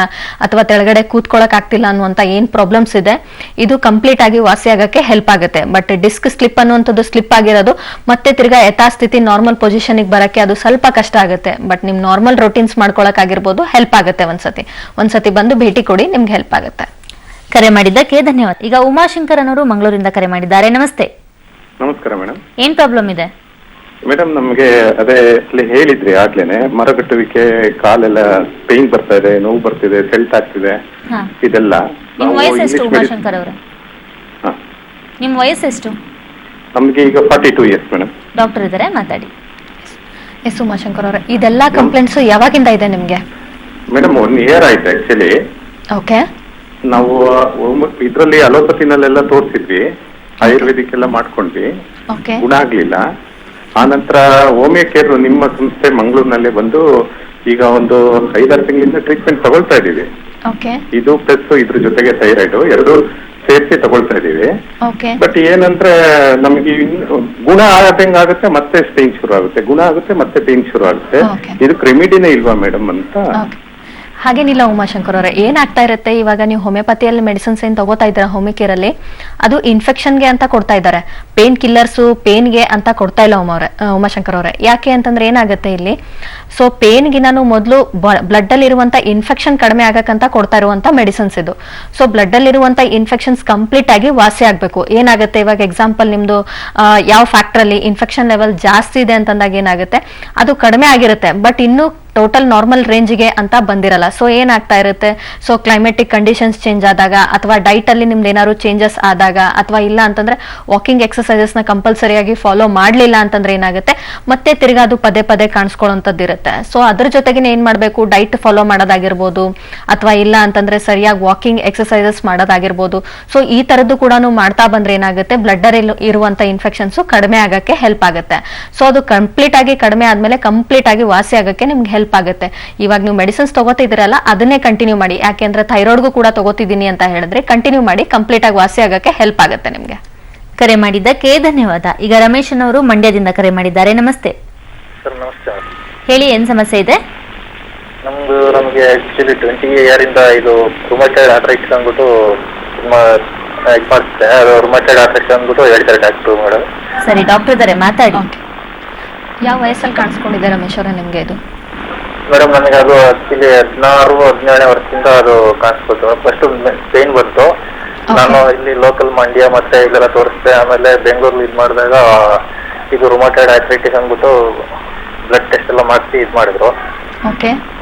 ಅಥವಾ ತೆಳಗಡೆ ಕೂತ್ಕೊಳಕ್ ಆಗ್ತಿಲ್ಲ ಅನ್ನುವಂತ ಏನ್ ಪ್ರಾಬ್ಲಮ್ಸ್ ಇದೆ, ಇದು ಕಂಪ್ಲೀಟ್ ಆಗಿ ವಾಸಿ ಆಗಕ್ಕೆ ಹೆಲ್ಪ್ ಆಗುತ್ತೆ. ಬಟ್ ಡಿಸ್ಕ್ ಸ್ಲಿಪ್ ಅನ್ನುವಂಥದ್ದು ಸ್ಲಿಪ್ ಆಗಿರೋದು ಮತ್ತೆ ತಿರ್ಗಾ ಯಥಾಸ್ಥಿತಿ ನಾರ್ಮಲ್ ಪೊಸಿಷನ್ ಬರಕ್ಕೆ ಅದು ಸ್ವಲ್ಪ ಕಷ್ಟ ಆಗುತ್ತೆ. ಬಟ್ ನಿಮ್ ನಾರ್ಮಲ್ ರೊಟೀನ್ಸ್ ಮಾಡ್ಕೊಳಕ್ ಆಗಿರ್ಬೋದು, ಹೆಲ್ಪ್ ಆಗುತ್ತೆ. ಒಂದ್ಸತಿ ಬಂದು ಭೇಟಿ ಕೊಡಿ, ನಿಮ್ಗೆ ಹೆಲ್ಪ್ ಆಗುತ್ತೆ. ಕರೆ ಮಾಡಿದ್ದಕ್ಕೆ ಧನ್ಯವಾದ. ಈಗ ಉಮಾಶಂಕರ್ ಅನ್ನೋರು ಮಂಗಳೂರಿಂದ ಕರೆ ಮಾಡಿದ್ದಾರೆ. ನಮಸ್ತೆ. ನಮಸ್ಕಾರ ಮೇಡಮ್. ಏನ್ ಪ್ರಾಬ್ಲಮ್ ಇದೆ ಮೇಡಮ್? ನಮ್ಗೆ ಅದೇ ಅಲ್ಲಿ ಹೇಳಿದ್ರಿ ಆಗ್ಲೇನೆ, ಮರಗಟ್ಟುವಿಕೆ, ಕಾಲೆಲ್ಲ ಪೇನ್ ಬರ್ತಾ ಇದೆ, ನೋವು ಬರ್ತಿದೆ, ಸೆಲ್ಟ್ ಆಗ್ತಿದೆ, ಇದೆಲ್ಲ. ನಿಮ್ ವಯಸ್ಸೆಷ್ಟು ಉಮಾಶಂಕರ್ ಅವರ? ನಿಮ್ ವಯಸ್ಸೆಷ್ಟು? ನಮ್ಗೆ ಈಗ 42 ಇಯರ್ಸ್ ಮೇಡಮ್. ಡಾಕ್ಟರ್ ಇದ್ದಾರೆ, ಮಾತಾಡಿ. ಎಸ್ ಉಮಾಶಂಕರ್ ಅವರ, ಇದೆಲ್ಲ ಕಂಪ್ಲೇಂಟ್ಸ್ ಯಾವಾಗಿಂದ ಇದೆ ನಿಮ್ಗೆ? ಮೇಡಮ್ 1 ಇಯರ್ ಆಯ್ತು ಆಕ್ಚುಲಿ. ಓಕೆ. ನಾವು ಇದ್ರಲ್ಲಿ ಅಲೋಪತಿನಲ್ಲೆಲ್ಲ ತೋರಿಸಿದ್ವಿ, ಆಯುರ್ವೇದಿಕ್ ಎಲ್ಲ ಮಾಡ್ಕೊಂಡ್ವಿ, ಗುಣ ಆಗ್ಲಿಲ್ಲ. ಆನಂತರ ಹೋಮಿಯೋ ಕೇರ್ ನಿಮ್ಮ ಸಂಸ್ಥೆ ಮಂಗಳೂರಿನಲ್ಲೇ ಬಂದು ಈಗ ಒಂದು 5-6 ತಿಂಗಳಿಂದ ಟ್ರೀಟ್ಮೆಂಟ್ ತಗೊಳ್ತಾ ಇದೀವಿ. ಇದು ಪ್ಲಸ್ ಇದ್ರ ಜೊತೆಗೆ ಥೈರಾಯ್ಡ್ ಎರಡು ಸೇರಿಸಿ ತಗೊಳ್ತಾ ಇದೀವಿ. ಬಟ್ ಏನಂದ್ರೆ ನಮ್ಗೆ ಗುಣ ಆದಂಗಾಗುತ್ತೆ, ಮತ್ತೆ ಪೇನ್ ಶುರು ಆಗುತ್ತೆ, ಗುಣ ಆಗುತ್ತೆ, ಮತ್ತೆ ಪೇನ್ ಶುರು ಆಗುತ್ತೆ. ಇದಕ್ಕೆ ರೆಮಿಡಿನೇ ಇಲ್ವಾ ಮೇಡಮ್ ಅಂತ? ಹಾಗೇನಿಲ್ಲ ಉಮಾಶಂಕರ್ ಅವರೇ, ಏನಾಗ್ತಾ ಇರುತ್ತೆ, ಇವಾಗ ನೀವು ಹೋಮಿಯೋಪತಿಯಲ್ಲಿ ಮೆಡಿಸಿನ್ಸ್ ಏನ್ ತಗೋತಾ ಇದ್ದೀರಾ ಹೋಮಿಯೋಕೇರ್ ಅಲ್ಲಿ, ಅದು ಇನ್ಫೆಕ್ಷನ್ಗೆ ಅಂತ ಕೊಡ್ತಾ ಇದ್ದಾರೆ, ಪೇನ್ ಕಿಲ್ಲರ್ಸ್ ಪೇನ್ಗೆ ಅಂತ ಕೊಡ್ತಾ ಇಲ್ಲ ಉಮಾಶಂಕರ್ ಅವರೇ. ಯಾಕೆ ಅಂತಂದ್ರೆ ಏನಾಗುತ್ತೆ ಇಲ್ಲಿ, ಸೊ ಪೇನ್ಗೆ ನಾನು ಮೊದಲು ಬ್ಲಡ್ ಅಲ್ಲಿ ಇರುವಂತ ಇನ್ಫೆಕ್ಷನ್ ಕಡಿಮೆ ಆಗಕ್ಕಂತ ಕೊಡ್ತಾ ಇರುವಂತ ಮೆಡಿಸಿನ್ಸ್ ಇದು. ಸೊ ಬ್ಲಡ್ ಅಲ್ಲಿ ಇರುವಂತ ಇನ್ಫೆಕ್ಷನ್ಸ್ ಕಂಪ್ಲೀಟ್ ಆಗಿ ವಾಸಿ ಆಗ್ಬೇಕು. ಏನಾಗುತ್ತೆ, ಇವಾಗ ಎಕ್ಸಾಂಪಲ್ ನಿಮ್ದು ಯಾವ ಫ್ಯಾಕ್ಟರ್ ಅಲ್ಲಿ ಇನ್ಫೆಕ್ಷನ್ ಲೆವೆಲ್ ಜಾಸ್ತಿ ಇದೆ ಅಂತಂದಾಗ ಏನಾಗುತ್ತೆ, ಅದು ಕಡಿಮೆ ಆಗಿರುತ್ತೆ, ಬಟ್ ಇನ್ನು ಟೋಟಲ್ ನಾರ್ಮಲ್ ರೇಂಜ್ಗೆ ಅಂತ ಬಂದಿರಲ್ಲ. ಸೊ ಏನಾಗ್ತಾ ಇರುತ್ತೆ, ಸೊ ಕ್ಲೈಮೆಟಿಕ್ ಕಂಡೀಷನ್ಸ್ ಚೇಂಜ್ ಆದಾಗ ಅಥವಾ ಡೈಟ್ ಅಲ್ಲಿ ನಿಮ್ದು ಏನಾದ್ರು ಚೇಂಜಸ್ ಆದಾಗ ಅಥವಾ ಇಲ್ಲ ಅಂತಂದ್ರೆ ವಾಕಿಂಗ್ ಎಕ್ಸರ್ಸೈಸಸ್ ನ ಕಂಪಲ್ಸರಿಯಾಗಿ ಫಾಲೋ ಮಾಡ್ಲಿಲ್ಲ ಅಂತಂದ್ರೆ ಏನಾಗುತ್ತೆ, ಮತ್ತೆ ತಿರ್ಗಾ ಅದು ಪದೇ ಪದೇ ಕಾಣಿಸ್ಕೊಳ್ಳೋಂಥದ್ದು ಇರುತ್ತೆ. ಸೊ ಅದ್ರ ಜೊತೆಗೆ ಏನ್ ಮಾಡ್ಬೇಕು, ಡೈಟ್ ಫಾಲೋ ಮಾಡೋದಾಗಿರ್ಬೋದು ಅಥವಾ ಇಲ್ಲ ಅಂತಂದ್ರೆ ಸರಿಯಾಗಿ ವಾಕಿಂಗ್ ಎಕ್ಸರ್ಸೈಸಸ್ ಮಾಡೋದಾಗಿರ್ಬೋದು. ಸೊ ಈ ತರದ್ದು ಕೂಡ ಮಾಡ್ತಾ ಬಂದ್ರೆ ಏನಾಗುತ್ತೆ, ಬ್ಲಡ್ ಅಲ್ಲಿ ಇರುವಂತ ಇನ್ಫೆಕ್ಷನ್ಸ್ ಕಡಿಮೆ ಆಗಕ್ಕೆ ಹೆಲ್ಪ್ ಆಗುತ್ತೆ. ಸೊ ಅದು ಕಂಪ್ಲೀಟ್ ಆಗಿ ಕಡಿಮೆ ಆದ್ಮೇಲೆ ಕಂಪ್ಲೀಟ್ ಆಗಿ ವಾಸಿ ಆಗಕ್ಕೆ ನಿಮ್ಗೆ ಹೆಲ್ಪ್ ಆಗುತ್ತೆ. ಇವಾಗ ನೀವು ಮೆಡಿಸಿನ್ಸ್ ತಗೋತಿದ್ದೀರಲ್ಲ ಅದನ್ನೇ ಕಂಟಿನ್ಯೂ ಮಾಡಿ. ಯಾಕೆಂದ್ರೆ ಥೈರಾಯ್ಡ್ಗೂ ಕೂಡ ತಗೋತಿದ್ದೀನಿ ಅಂತ ಹೇಳಿದ್ರೆ ಕಂಟಿನ್ಯೂ ಮಾಡಿ, ಕಂಪ್ಲೀಟ್ ಆಗಿ ವಾಸಿ ಆಗಕ್ಕೆ ಹೆಲ್ಪ್ ಆಗುತ್ತೆ ನಿಮ್ಗೆ. ಕರೆ ಮಾಡಿದ್ದಕ್ಕೆ ಧನ್ಯವಾದ. ಈಗ ರಮೇಶನವರು ಮಂಡ್ಯದಿಂದ ಕರೆ ಮಾಡಿದ್ದಾರೆ. ನಮಸ್ತೆ ಸರ್. ನಮಸ್ತೆ. ಹೇಳಿ, ಏನ್ ಸಮಸ್ಯೆ ಇದೆ? ನಮಗೆ ಆಕ್ಚುಲಿ 20 year ಇಂದ ಇದು ರುಮಟೈಡ್ ಆರ್ಥರೈಟಿಸ್ ಅಂದ್ಬಿಟ್ಟು ತುಂಬಾ ಇದು ಮಾಡ್ತಿದೆ. ಅದು ರುಮಟೈಡ್ ಆರ್ಥರೈಟಿಸ್ ಅಂದ್ಬಿಟ್ಟು ಹೇಳ್ತಾರೆ ಡಾಕ್ಟ್ರು ಮೇಡಮ್. ಸರಿ, ಡಾಕ್ಟರ್ ಇದ್ದಾರೆ, ಮಾತಾಡಿ. ಯಾವ ವಯಸ್ಸಲ್ಲಿ ಕಾಣಿಸ್ಕೊಂಡಿದೆ ರಮೇಶ್ ಅವರೇ ನಿಮ್ಗೆ ಇದು? ಮೇಡಮ್ ನನಗೆ ಅದು ಆಕ್ಚುಲಿ 16-17 ವರ್ಷದಿಂದ ಅದು ಕಾಣಿಸ್ಕೊತು. ಫಸ್ಟ್ ಪೇನ್ ಬಂತು. ನಾನು ಇಲ್ಲಿ ಲೋಕಲ್ ಮಂಡ್ಯ ಮತ್ತೆ ಇದೆಲ್ಲ ತೋರಿಸ್ದೆ. ಆಮೇಲೆ ಬೆಂಗಳೂರಲ್ಲಿ ಇದು ಮಾಡಿದಾಗ ಇದು ರುಮಟೈಡ್ ಆರ್ಥರೈಟಿಸ್ ಅಂದ್ಬಿಟ್ಟು ಬ್ಲಡ್ ಟೆಸ್ಟ್ ಎಲ್ಲ ಮಾಡಿಸಿ ಇದು ಮಾಡಿದ್ರು. ಓಕೆ,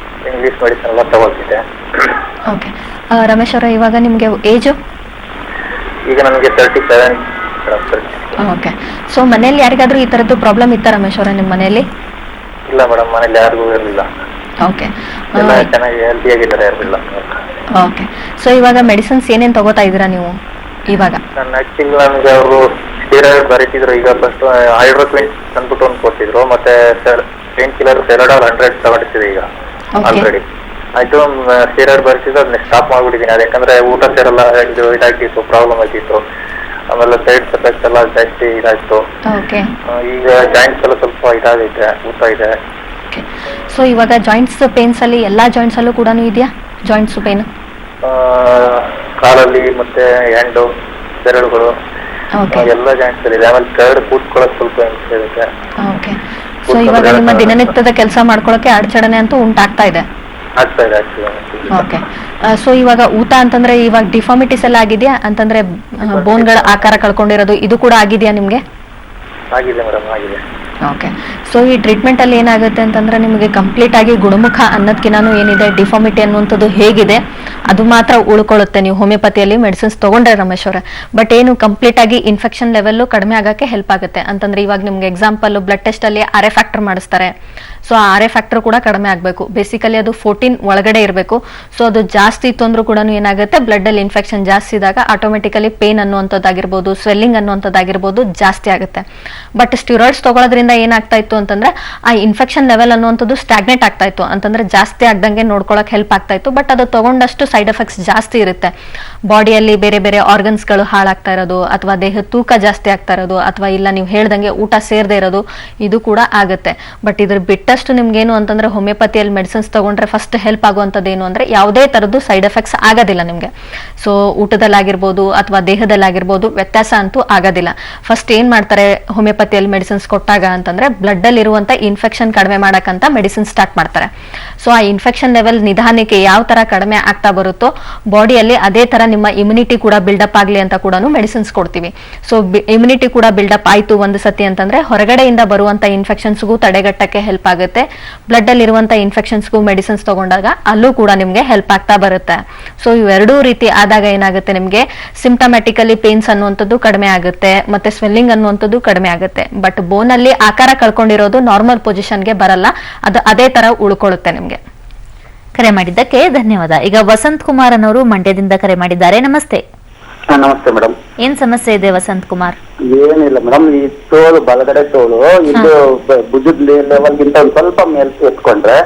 ಇಂಗ್ಲಿಷ್ ಮೆಡಿಸಿನ್ ಎಲ್ಲ ತಗೊಳ್ತಿದ್ದೆ. ಓಕೆ. ರಮೇಶ್ ಅವರೇ, ಇವಾಗ ನಿಮಗೆ ಏಜು? ಈಗ ನನಗೆ 37. ಓಕೆ. ಸೊ ಮನೇಲಿ ಯಾರಿಗಾದ್ರೂ ಈ ಥರದ್ದು ಪ್ರಾಬ್ಲಮ್ ಇತ್ತಾ ರಮೇಶ್ ಅವರೇ ನಿಮ್ಮ ಮನೆಯಲ್ಲಿ? ಇಲ್ಲ ಮೇಡಮ್, ಮನೇಲಿ ಯಾರಿಗೂ ಇರಲಿಲ್ಲ. ಓಕೆ, ಎಲ್ಲ ಚೆನ್ನಾಗಿ ಹೆಲ್ತಿ ಆಗಿದ್ದಾರೆ, ಯಾರಿಲ್ಲ. ಓಕೆ. ಸೊ ಇವಾಗ ಮೆಡಿಸಿನ್ಸ್ ಏನೇನು ತಗೋತಾ ಇದ್ದೀರಾ ನೀವು ಇವಾಗ? ನನ್ನ ಆಕ್ಚುಲಿ ನನಗೆ ಅವರು ಸ್ಟೀರಾಯ್ಡ್ ಬರೀತಿದ್ರು. ಈಗ ಫಸ್ಟ್ ಹೈಡ್ರೋಕ್ವಿನ್ ಅಂದ್ಬಿಟ್ಟು ಒಂದು ಕೊಟ್ಟಿದ್ರು. ಮತ್ತೆ ಪೇನ್ ಕಿಲ್ಲರ್ ಸೆರಡಾಲ್ 100 ತಗೊಂಡಿದ್ದೆ ಈಗ ಆಲ್ರೆಡಿ. ಆಯ್ತು, ಸ್ಟೀರಾಯ್ಡ್ ಬರೀತಿದ್ದು ಅದನ್ನ ಸ್ಟಾಪ್ ಮಾಡ್ಬಿಟ್ಟಿದ್ದೀನಿ. ಅದು ಯಾಕಂದ್ರೆ ಊಟ ಸೇರಲ್ಲ, ಇದು ಇದಾಗಿತ್ತು, ಪ್ರಾಬ್ಲಮ್ ಆಗಿತ್ತು. ಆಮೇಲೆ ಸೈಡ್ ಎಫೆಕ್ಟ್ಸ್ ಎಲ್ಲ ಜಾಸ್ತಿ ಇದಾಯ್ತು. ಓಕೆ. ಈಗ ಜಾಯಿಂಟ್ಸ್ ಎಲ್ಲ ಸ್ವಲ್ಪ ಇದಾಗೈತೆ, ಊಟ ಇದೆ. ಸೊ ಇವಾಗ ಜಾಯಿಂಟ್ಸ್ ಪೇನ್ಸ್ ಅಲ್ಲಿ ಎಲ್ಲಾ ಜಾಯಿಂಟ್ಸ್ ಅಲ್ಲೂ ಕೂಡ ಇದೆಯಾ ಜಾಯಿಂಟ್ಸ್ ಪೇನ್? ಕಾಲಲ್ಲಿ ಮತ್ತೆ ಹ್ಯಾಂಡು, ಬೆರಳುಗಳು, ಎಲ್ಲ ಜಾಯಿಂಟ್ಸ್ ಅಲ್ಲಿ ಇದೆ. ಆಮೇಲೆ ಕೆಳಗಡೆ ಕೂತ್ಕೊಳ್ಳೋಕೆ ಸ್ವಲ್ಪ ಹಿಂಸೆ ಇರುತ್ತೆ. ಓಕೆ. ಸೊ ಇವಾಗ ನಿಮ್ಮ ದಿನನಿತ್ಯದ ಕೆಲಸ ಮಾಡ್ಕೊಳ್ಳೋಕೆ ಅಡಚಣೆ ಅಂತೂ ಉಂಟಾಗ್ತಾ ಇದೆ? ಆಗ್ತಾ ಇದೆ. ಓಕೆ. ಸೊ ಇವಾಗ ಊತ ಅಂತಂದ್ರೆ ಇವಾಗ ಡಿಫಾರ್ಮಿಟೀಸ್ ಎಲ್ಲ ಆಗಿದೆಯಾ? ಅಂತಂದ್ರೆ ಬೋನ್ಗಳ ಆಕಾರ ಕಳ್ಕೊಂಡಿರೋದು ಇದು ಕೂಡ ಆಗಿದೆಯಾ ನಿಮ್ಗೆ? ಆಗಿದೆ ಮೇಡಮ್, ಆಗಿದೆ. ಓಕೆ. ಸೊ ಈ ಟ್ರೀಟ್ಮೆಂಟ್ ಅಲ್ಲಿ ಏನಾಗುತ್ತೆ ಅಂತಂದ್ರೆ ನಿಮಗೆ ಕಂಪ್ಲೀಟ್ ಆಗಿ ಗುಣಮುಖ ಅನ್ನೋದಕ್ಕಿಂತ ಏನಿದೆ ಡಿಫಾರ್ಮಿಟಿ ಅನ್ನುವಂಥದ್ದು ಹೇಗಿದೆ ಅದು ಮಾತ್ರ ಉಳ್ಕೊಳ್ಳುತ್ತೆ ನೀವು ಹೋಮಿಯೋಪತಿಯಲ್ಲಿ ಮೆಡಿಸಿನ್ಸ್ ತಗೊಂಡ್ರೆ ರಮೇಶ್ ಅವರೇ. ಬಟ್ ಏನು ಕಂಪ್ಲೀಟ್ ಆಗಿ ಇನ್ಫೆಕ್ಷನ್ ಲೆವೆಲ್ ಕಡಿಮೆ ಆಗಕ್ಕೆ ಹೆಲ್ಪ್ ಆಗುತ್ತೆ. ಅಂತಂದ್ರೆ ಇವಾಗ ನಿಮ್ಗೆ ಎಕ್ಸಾಂಪಲ್ ಬ್ಲಡ್ ಟೆಸ್ಟ್ ಅಲ್ಲಿ RA ಫ್ಯಾಕ್ಟರ್ ಮಾಡಿಸ್ತಾರೆ. ಸೊ RA ಫ್ಯಾಕ್ಟರ್ ಕೂಡ ಕಡಿಮೆ ಆಗಬೇಕು. ಬೇಸಿಕಲಿ ಅದು 14 ಒಳಗಡೆ ಇರಬೇಕು. ಸೊ ಅದು ಜಾಸ್ತಿ ಇತ್ತು ಅಂದ್ರೂ ಕೂಡ ಏನಾಗುತ್ತೆ, ಬ್ಲಡ್ ಅಲ್ಲಿ ಇನ್ಫೆಕ್ಷನ್ ಜಾಸ್ತಿ ಇದ್ದಾಗ ಆಟೋಮೆಟಿಕಲಿ ಪೇನ್ ಅನ್ನುವಂಥದ್ದಾಗಿರ್ಬೋದು, ಸ್ವೆಲ್ಲಿಂಗ್ ಅನ್ನುವಂಥದ್ದಾಗಿರ್ಬೋದು ಜಾಸ್ತಿ ಆಗುತ್ತೆ. ಬಟ್ ಸ್ಟಿರಾಯ್ಡ್ಸ್ ತಗೊಳ್ಳೋದ್ರಿಂದ ಏನಾಗ್ತಾ ಇತ್ತು ಅಂತಂದ್ರೆ ಆ ಇನ್ಫೆಕ್ಷನ್ ಲೆವೆಲ್ ಅನ್ನುವಂಥದ್ದು ಸ್ಟಾಗ್ನೇಟ್ ಆಗ್ತಾ ಇತ್ತು. ಅಂತಂದ್ರೆ ಜಾಸ್ತಿ ಆಗ್ದಂಗೆ ನೋಡ್ಕೊಳಕ್ ಹೆಲ್ಪ್ ಆಗ್ತಾ ಇತ್ತು. ಬಟ್ ಅದು ತಗೊಂಡಷ್ಟು ಸೈಡ್ ಎಫೆಕ್ಟ್ಸ್ ಜಾಸ್ತಿ ಇರುತ್ತೆ. ಬಾಡಿಯಲ್ಲಿ ಬೇರೆ ಬೇರೆ ಆರ್ಗನ್ಸ್ಗಳು ಹಾಳಾಗ್ತಾ ಇರೋದು, ಅಥವಾ ದೇಹದ ತೂಕ ಜಾಸ್ತಿ ಆಗ್ತಾ ಇರೋದು, ಅಥವಾ ಇಲ್ಲ ನೀವು ಹೇಳ್ದಂಗೆ ಊಟ ಸೇರದೆ ಇರೋದು, ಇದು ಕೂಡ ಆಗುತ್ತೆ. ಬಟ್ ಇದ್ರ ಬಿಟ್ಟಷ್ಟು ನಿಮ್ಗೇನು ಅಂತಂದ್ರೆ ಹೋಮಿಯೋಪತಿಯಲ್ಲಿ ಮೆಡಿಸಿನ್ಸ್ ತಗೊಂಡ್ರೆ ಫಸ್ಟ್ ಹೆಲ್ಪ್ ಆಗುವಂಥದ್ದು ಏನು ಅಂದ್ರೆ ಯಾವುದೇ ತರದ್ದು ಸೈಡ್ ಎಫೆಕ್ಟ್ಸ್ ಆಗೋದಿಲ್ಲ ನಿಮ್ಗೆ. ಸೊ ಊಟದಲ್ಲಾಗಿರ್ಬೋದು ಅಥವಾ ದೇಹದಲ್ಲಾಗಿರ್ಬೋದು ವ್ಯತ್ಯಾಸ ಅಂತೂ ಆಗೋದಿಲ್ಲ. ಫಸ್ಟ್ ಏನ್ ಮಾಡ್ತಾರೆ ಹೋಮಿಯೋಪತಿಯಲ್ಲಿ ಮೆಡಿಸಿನ್ಸ್ ಕೊಟ್ಟಾಗ ಅಂತಂದ್ರೆ ಬ್ಲಡ್ ಅಲ್ಲಿ ಇರುವಂತ ಇನ್ಫೆಕ್ಷನ್ ಕಡಿಮೆ ಮಾಡಕ್ಕಂತ ಮೆಡಿಸಿನ್ ಸ್ಟಾರ್ಟ್ ಮಾಡ್ತಾರೆ. ಸೊ ಆ ಇನ್ಫೆಕ್ಷನ್ ಲೆವೆಲ್ ನಿಧಾನಕ್ಕೆ ಯಾವ ತರ ಕಡಿಮೆ ಆಗ್ತಾ ಬರುತ್ತೋ ಬಾಡಿಯಲ್ಲಿ ಅದೇ ತರ ನಿಮ್ಮ ಇಮ್ಯುನಿಟಿ ಕೂಡ ಬಿಲ್ಡಪ್ ಆಗ್ಲಿ ಅಂತ ಕೂಡ ಮೆಡಿಸಿನ್ಸ್ ಕೊಡ್ತೀವಿ. ಸೊ ಇಮ್ಯುನಿಟಿ ಕೂಡ ಬಿಲ್ಡಪ್ ಆಯ್ತು ಒಂದು ಸತಿ ಅಂತಂದ್ರೆ ಹೊರಗಡೆಯಿಂದ ಬರುವಂತ ಇನ್ಫೆಕ್ಷನ್ಸ್ಗೂ ತಡೆಗಟ್ಟಕ್ಕೆ ಹೆಲ್ಪ್ ಆಗುತ್ತೆ. ಬ್ಲಡ್ ಅಲ್ಲಿ ಇರುವಂತ ಇನ್ಫೆಕ್ಷನ್ಸ್ಗೂ ಮೆಡಿಸಿನ್ಸ್ ತಗೊಂಡಾಗ ಅಲ್ಲೂ ಕೂಡ ನಿಮ್ಗೆ ಹೆಲ್ಪ್ ಆಗ್ತಾ ಬರುತ್ತೆ. ಸೊ ಇವೆರಡೂ ರೀತಿ ಆದಾಗ ಏನಾಗುತ್ತೆ, ನಿಮ್ಗೆ ಸಿಂಪ್ಟಮ್ಯಾಟಿಕಲಿ ಪೇನ್ಸ್ ಅನ್ನುವಂಥದ್ದು ಕಡಿಮೆ ಆಗುತ್ತೆ, ಮತ್ತೆ ಸ್ವೆಲ್ಲಿಂಗ್ ಅನ್ನುವಂಥದ್ದು ಕಡಿಮೆ ಆಗುತ್ತೆ. ಬಟ್ ಬೋನ್ ಅಲ್ಲಿ ಆಕಾರ ಕಳ್ಕೊಂಡಿರೋದು ನಾರ್ಮಲ್ ಪೊಸಿಷನ್ಗೆ ಬರಲ್ಲ, ಅದು ಅದೇ ತರ ಉಳ್ಕೊಳ್ಳುತ್ತೆ ನಿಮ್ಗೆ. ಕರೆ ಮಾಡಿದ್ದಕ್ಕೆ ಧನ್ಯವಾದ. ಈಗ ವಸಂತ್ ಕುಮಾರ್ ಅನ್ನೋರು ಮಂಡ್ಯದಿಂದ ಕರೆ ಮಾಡಿದ್ದಾರೆ. ನಮಸ್ತೆ. ನಮಸ್ತೆ ಮೇಡಮ್. ಏನ್ ಸಮಸ್ಯೆ ಇದೆ ವಸಂತ್ ಕುಮಾರ್? ಏನಿಲ್ಲ ಮೇಡಮ್, ಈ ತೋಳು ಬಲಗಡೆ ತೋಳು ಇದು ಭುಜದ ಲೆವೆಲ್ಗಿಂತ ಒಂದ್ ಸ್ವಲ್ಪ ಮೇಲ್ ಎತ್ಕೊಂಡ್ರೆ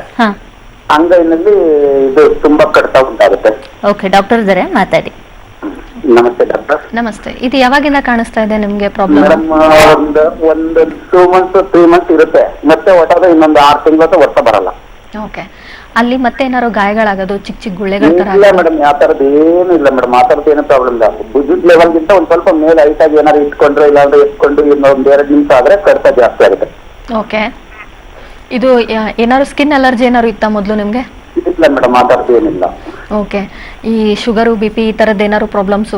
ಅಂಗೈನಲ್ಲಿ ಇದು ತುಂಬಾ ಕಡ್ತಾ ಉಂಟಾಗುತ್ತೆ. ಓಕೆ, ಡಾಕ್ಟರ್ ಇದ್ದಾರೆ, ಮಾತಾಡಿ. ನಮಸ್ತೆ ಡಾಕ್ಟರ್. ನಮಸ್ತೆ. ಇದು ಯಾವಾಗಿಂದ ಕಾಣಿಸ್ತಾ ಇದೆ ನಿಮ್ಗೆ ಪ್ರಾಬ್ಲಮ್? ಮೇಡಮ್ ಒಂದು 2 months 3 months ಇರುತ್ತೆ, ಮತ್ತೆ ಒಟ್ಟಾದ ಇನ್ನೊಂದು 6 ತಿಂಗಳು ವರ್ಷ ಬರಲ್ಲ. ಓಕೆ. ಅಲ್ಲಿ ಮತ್ತೆ ಏನಾದ್ರು ಗಾಯಗಳಾಗೋದು, ಚಿಕ್ಕ ಚಿಕ್ಕ ಗುಳ್ಳೆಗಳ ತರ? ಇಲ್ಲ ಮೇಡಮ್, ಯಾವ ತರದ್ ಏನು ಇಲ್ಲ ಮೇಡಮ್, ಆ ತರದ್ ಏನು ಪ್ರಾಬ್ಲಮ್ ಇಲ್ಲ. ಭುಜದ ಲೆವೆಲ್ಗಿಂತ ಒಂದ್ ಸ್ವಲ್ಪ ಮೇಲೆ ಹೈಟ್ ಆಗಿ ಏನಾದ್ರು ಇಟ್ಕೊಂಡ್ರೆ ಇಲ್ಲಾಂದ್ರೆ ಎತ್ಕೊಂಡು ಇನ್ನೊಂದ್ 2 ನಿಮಿಷ ಆದ್ರೆ ಕಡ್ತ ಜಾಸ್ತಿ ಆಗುತ್ತೆ. ಓಕೆ. ಇದು ಏನಾದ್ರು ಸ್ಕಿನ್ ಅಲರ್ಜಿ ಏನಾದ್ರು ಇತ್ತಾ ಮೊದಲು ನಿಮ್ಗೆ? ಇಲ್ಲ ಮೇಡಮ್, ಆ ತರದ್ ಏನಿಲ್ಲ. ಓಕೆ. ಈ ಶುಗರು BP ಈ ತರದ್ ಏನಾದ್ರು ಪ್ರಾಬ್ಲಮ್ಸ್?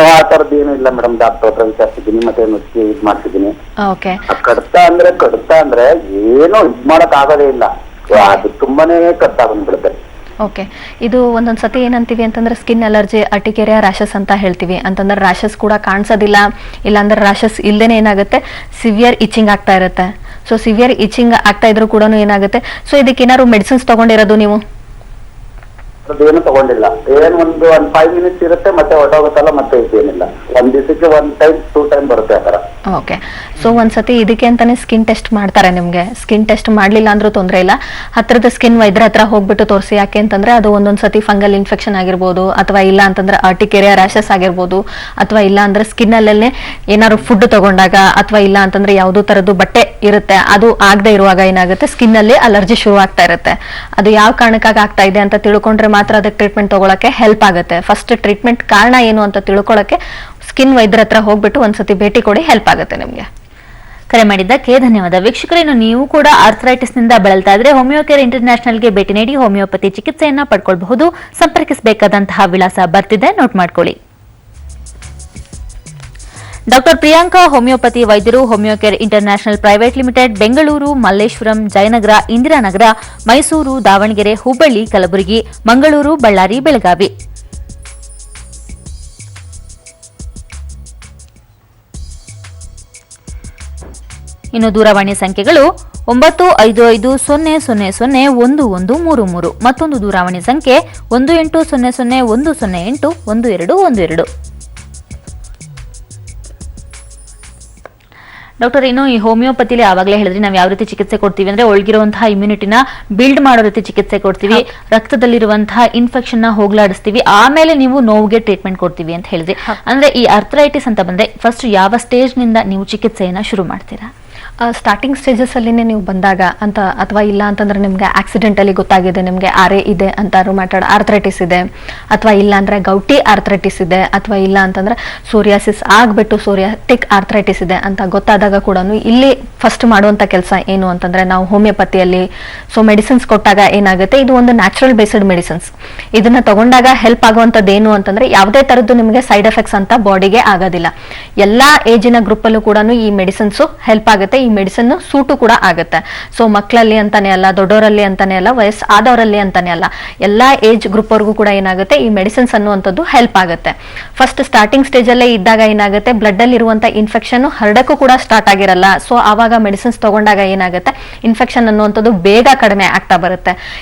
ಆ ತರದ್ ಏನು ಇಲ್ಲ ಮೇಡಮ್, ಡಾಕ್ಟರ್ ಹತ್ರ ವಿಚಾರಿಸಿದ್ದೀನಿ, ಮತ್ತೆ ಇದ್ ಮಾಡ್ತಿದ್ದೀನಿ. ಓಕೆ. ಕಡ್ತ ಅಂದ್ರೆ ಏನು ಇದ್ ಮಾಡಕ್ ಆಗೋದೇ ಇಲ್ಲ, ಅದು ತುಂಬಾನೇ ಕಡ್ತ ಬಂದ್ಬಿಡುತ್ತೆ. ಓಕೆ. ಇದು ಒಂದೊಂದ್ಸತಿ ಏನಂತೀವಿ ಅಂತಂದ್ರೆ ಸ್ಕಿನ್ ಅಲರ್ಜಿ ಅರ್ಟಿಕೇರಿಯಾ ರ್ಯಾಷಸ್ ಅಂತ ಹೇಳ್ತೀವಿ. ಅಂತಂದ್ರೆ ರ್ಯಾಷಸ್ ಕೂಡ ಕಾಣಿಸೋದಿಲ್ಲ, ಇಲ್ಲಾಂದ್ರೆ ರ್ಯಾಷಸ್ ಇಲ್ದೇನೆ ಏನಾಗುತ್ತೆ ಸಿವಿಯರ್ ಇಚಿಂಗ್ ಆಗ್ತಾ ಇರುತ್ತೆ. ಸೊ ಸಿವಿಯರ್ ಇಚಿಂಗ್ ಆಗ್ತಾ ಇದ್ರು ಕೂಡ ಏನಾಗುತ್ತೆ. ಸೊ ಇದಕ್ಕೆ ಏನಾದ್ರು ಮೆಡಿಸಿನ್ಸ್ ತಗೊಂಡಿರೋದು ನೀವು? ಅದೇನು ತಗೊಂಡಿಲ್ಲ. ಏನ್ ಒಂದು 5 minutes ಇರುತ್ತೆ, ಮತ್ತೆ ಹೊಟ್ಟೋಗುತ್ತಲ್ಲ, ಮತ್ತೆ ಇದೇನಿಲ್ಲ. ಒಂದ್ ದಿವಸಕ್ಕೆ 1 time 2 time ಬರುತ್ತೆ ಆ ತರ. ಓಕೆ. ಸೊ ಒಂದ್ಸತಿ ಇದಕ್ಕೆ ಅಂತಾನೆ ಸ್ಕಿನ್ ಟೆಸ್ಟ್ ಮಾಡ್ತಾರೆ ನಿಮಗೆ. ಸ್ಕಿನ್ ಟೆಸ್ಟ್ ಮಾಡಲಿಲ್ಲ ಅಂದ್ರೂ ತೊಂದರೆ ಇಲ್ಲ, ಹತ್ರದ ಸ್ಕಿನ್ ವೈದ್ಯರ ಹತ್ರ ಹೋಗ್ಬಿಟ್ಟು ತೋರಿಸಿ. ಯಾಕೆ ಅಂತಂದ್ರೆ ಅದು ಒಂದೊಂದ್ಸತಿ ಫಂಗಲ್ ಇನ್ಫೆಕ್ಷನ್ ಆಗಿರ್ಬೋದು, ಅಥವಾ ಇಲ್ಲ ಅಂತಂದ್ರೆ ಆರ್ಟಿಕೇರಿಯಾ ರ್ಯಾಷಸ್ ಆಗಿರ್ಬೋದು, ಅಥವಾ ಇಲ್ಲ ಅಂದ್ರೆ ಸ್ಕಿನ್ ಅಲ್ಲೇ ಏನಾದ್ರು ಫುಡ್ ತಗೊಂಡಾಗ, ಅಥವಾ ಇಲ್ಲ ಅಂತಂದ್ರೆ ಯಾವುದೋ ತರದ್ದು ಬಟ್ಟೆ ಇರುತ್ತೆ ಅದು ಆಗದೆ ಇರುವಾಗ ಏನಾಗುತ್ತೆ, ಸ್ಕಿನ್ ಅಲ್ಲಿ ಅಲರ್ಜಿ ಶುರು ಆಗ್ತಾ ಇರುತ್ತೆ. ಅದು ಯಾವ ಕಾರಣಕ್ಕಾಗಿ ಆಗ್ತಾ ಇದೆ ಅಂತ ತಿಳ್ಕೊಂಡ್ರೆ ಮಾತ್ರ ಅದಕ್ಕೆ ಟ್ರೀಟ್ಮೆಂಟ್ ತಗೊಳಕ್ಕೆ ಹೆಲ್ಪ್ ಆಗುತ್ತೆ. ಫಸ್ಟ್ ಟ್ರೀಟ್ಮೆಂಟ್ ಕಾರಣ ಏನು ಅಂತ ತಿಳ್ಕೊಳಕ್ಕೆ ಸ್ಕಿನ್ ವೈದ್ಯರ ಹತ್ರ ಹೋಗ್ಬಿಟ್ಟು ಒಂದ್ಸತಿ ಭೇಟಿ ಕೊಡಿ, ಹೆಲ್ಪ್ ಆಗುತ್ತೆ ನಿಮ್ಗೆ. ಕರೆ ಮಾಡಿದ್ದಕ್ಕೆ ಧನ್ಯವಾದ. ವೀಕ್ಷಕರೇನು ನೀವು ಕೂಡ ಆರ್ಥರೈಟಿಸ್ ನಿಂದ ಬಳಲ್ತಾ ಇದ್ರೆ ಹೋಮಿಯೋಕೇರ್ ಇಂಟರ್ನ್ಯಾಷನಲ್ಗೆ ಭೇಟಿ ನೀಡಿ ಹೋಮಿಯೋಪತಿ ಚಿಕಿತ್ಸೆಯನ್ನ ಪಡ್ಕೊಳ್ಬಹುದು. ಸಂಪರ್ಕಿಸಬೇಕಾದಂತಹ ವಿಳಾಸ ಬರ್ತಿದೆ, ನೋಟ್ ಮಾಡ್ಕೊಳ್ಳಿ. ಡಾಕ್ಟರ್ ಪ್ರಿಯಾಂಕಾ ಹೋಮಿಯೋಪತಿ ವೈದ್ಯರು, Homeocare international private limited, Bengaluru, Malleshwaram, Jayanagar, Indiranagar, Mysuru, Davanagere, Hubballi, Kalaburagi, Mangaluru, Ballari, Belagavi. ಇನ್ನು ದೂರವಾಣಿ ಸಂಖ್ಯೆಗಳು 9550001133, ಮತ್ತೊಂದು ದೂರವಾಣಿ ಸಂಖ್ಯೆ 180010081212. ಡಾಕ್ಟರ್, ಇನ್ನು ಈ ಹೋಮಿಯೋಪತಿಲಿ ಆವಾಗಲೇ ಹೇಳಿದ್ರಿ ನಾವು ಯಾವ ರೀತಿ ಚಿಕಿತ್ಸೆ ಕೊಡ್ತೀವಿ ಅಂದ್ರೆ ಒಳಗಿರುವಂತಹ ಇಮ್ಯುನಿಟಿನ ಬಿಲ್ಡ್ ಮಾಡೋ ರೀತಿ ಚಿಕಿತ್ಸೆ ಕೊಡ್ತೀವಿ, ರಕ್ತದಲ್ಲಿರುವಂತಹ ಇನ್ಫೆಕ್ಷನ್ ನ ಹೋಗ್ಲಾಡಿಸ್ತೀವಿ, ಆಮೇಲೆ ನೀವು ನೋವಿಗೆ ಟ್ರೀಟ್ಮೆಂಟ್ ಕೊಡ್ತೀವಿ ಅಂತ ಹೇಳಿದ್ರಿ. ಅಂದ್ರೆ ಈ ಆರ್ಥರೈಟಿಸ್ ಅಂತ ಬಂದ್ರೆ ಫಸ್ಟ್ ಯಾವ ಸ್ಟೇಜ್ ನಿಂದ ನೀವು ಚಿಕಿತ್ಸೆಯನ್ನ ಶುರು ಮಾಡ್ತೀರಾ? ಸ್ಟಾರ್ಟಿಂಗ್ ಸ್ಟೇಜಸ್ ಅಲ್ಲಿನೇ ನೀವು ಬಂದಾಗ ಅಂತ, ಅಥವಾ ಇಲ್ಲ ಅಂತಂದ್ರೆ ನಿಮ್ಗೆ ಆಕ್ಸಿಡೆಂಟ್ ಅಲ್ಲಿ ಗೊತ್ತಾಗಿದೆ ನಿಮ್ಗೆ ಆರೆ ಇದೆ ಅಂತ, ರುಮ್ಯಾಟಾಯ್ಡ್ ಆರ್ಥರೈಟಿಸ್ ಇದೆ, ಅಥವಾ ಇಲ್ಲ ಅಂದ್ರೆ ಗೌಟಿ ಆರ್ಥರೈಟಿಸ್ ಇದೆ, ಅಥವಾ ಇಲ್ಲ ಅಂತಂದ್ರೆ ಸೋರಿಯಾಸಿಸ್ ಆಗ್ಬಿಟ್ಟು ಸೋರಿಯಾಟಿಕ್ ಆರ್ಥರೈಟಿಸ್ ಇದೆ ಅಂತ ಗೊತ್ತಾದಾಗ ಕೂಡ ಇಲ್ಲಿ ಫಸ್ಟ್ ಮಾಡುವಂತ ಕೆಲಸ ಏನು ಅಂತಂದ್ರೆ ನಾವು ಹೋಮಿಯೋಪತಿಯಲ್ಲಿ ಮೆಡಿಸಿನ್ಸ್ ಕೊಟ್ಟಾಗ ಏನಾಗುತ್ತೆ, ಇದು ಒಂದು ನ್ಯಾಚುರಲ್ ಬೇಸ್ಡ್ ಮೆಡಿಸಿನ್ಸ್. ಇದನ್ನ ತಗೊಂಡಾಗ ಹೆಲ್ಪ್ ಆಗುವಂತದ್ದು ಏನು ಅಂತಂದ್ರೆ ಯಾವುದೇ ತರದ್ದು ನಿಮಗೆ ಸೈಡ್ ಎಫೆಕ್ಟ್ಸ್ ಅಂತ ಬಾಡಿಗೆ ಆಗೋದಿಲ್ಲ. ಎಲ್ಲಾ ಏಜಿನ ಗ್ರೂಪ್ ಅಲ್ಲೂ ಕೂಡ ಈ ಮೆಡಿಸಿನ್ಸ್ ಹೆಲ್ಪ್ ಆಗುತ್ತೆ. ಈ ಮೆಡಿಸಿನ್ ಸೂಟು ಕೂಡ ಆಗುತ್ತೆ. ಸೊ ಮಕ್ಕಳಲ್ಲಿ ಅಂತಾನೆ ಅಲ್ಲ, ದೊಡ್ಡವರಲ್ಲಿ ಅಂತಾನೆ ಅಲ್ಲ, ವಯಸ್ಸಾದವರಲ್ಲಿ ಅಂತಾನೆ ಅಲ್ಲ, ಎಲ್ಲಾ ಏಜ್ ಗ್ರೂಪ್ ಅವ್ರಿಗೂ ಕೂಡ ಏನಾಗುತ್ತೆ ಈ ಮೆಡಿಸಿನ್ಸ್ ಅನ್ನುವಂಥದ್ದು ಹೆಲ್ಪ್ ಆಗುತ್ತೆ. ಫಸ್ಟ್ ಸ್ಟಾರ್ಟಿಂಗ್ ಸ್ಟೇಜ್ ಅಲ್ಲೇ ಇದ್ದಾಗ ಏನಾಗುತ್ತೆ, ಬ್ಲಡ್ ಅಲ್ಲಿ ಇರುವಂತ ಇನ್ಫೆಕ್ಷನ್ ಹರಡಕ್ಕೂ ಕೂಡ ಸ್ಟಾರ್ಟ್ ಆಗಿರಲ್ಲ. ಸೊ ಆವಾಗ ಮೆಡಿಸಿನ್ಸ್ ತಗೊಂಡಾಗ ಏನಾಗುತ್ತೆ, ಇನ್ಫೆಕ್ಷನ್ ಅನ್ನುವಂಥದ್ದು ಬೇಗ ಕಡಿಮೆ ಆಗ್ತಾ ಬರುತ್ತೆ.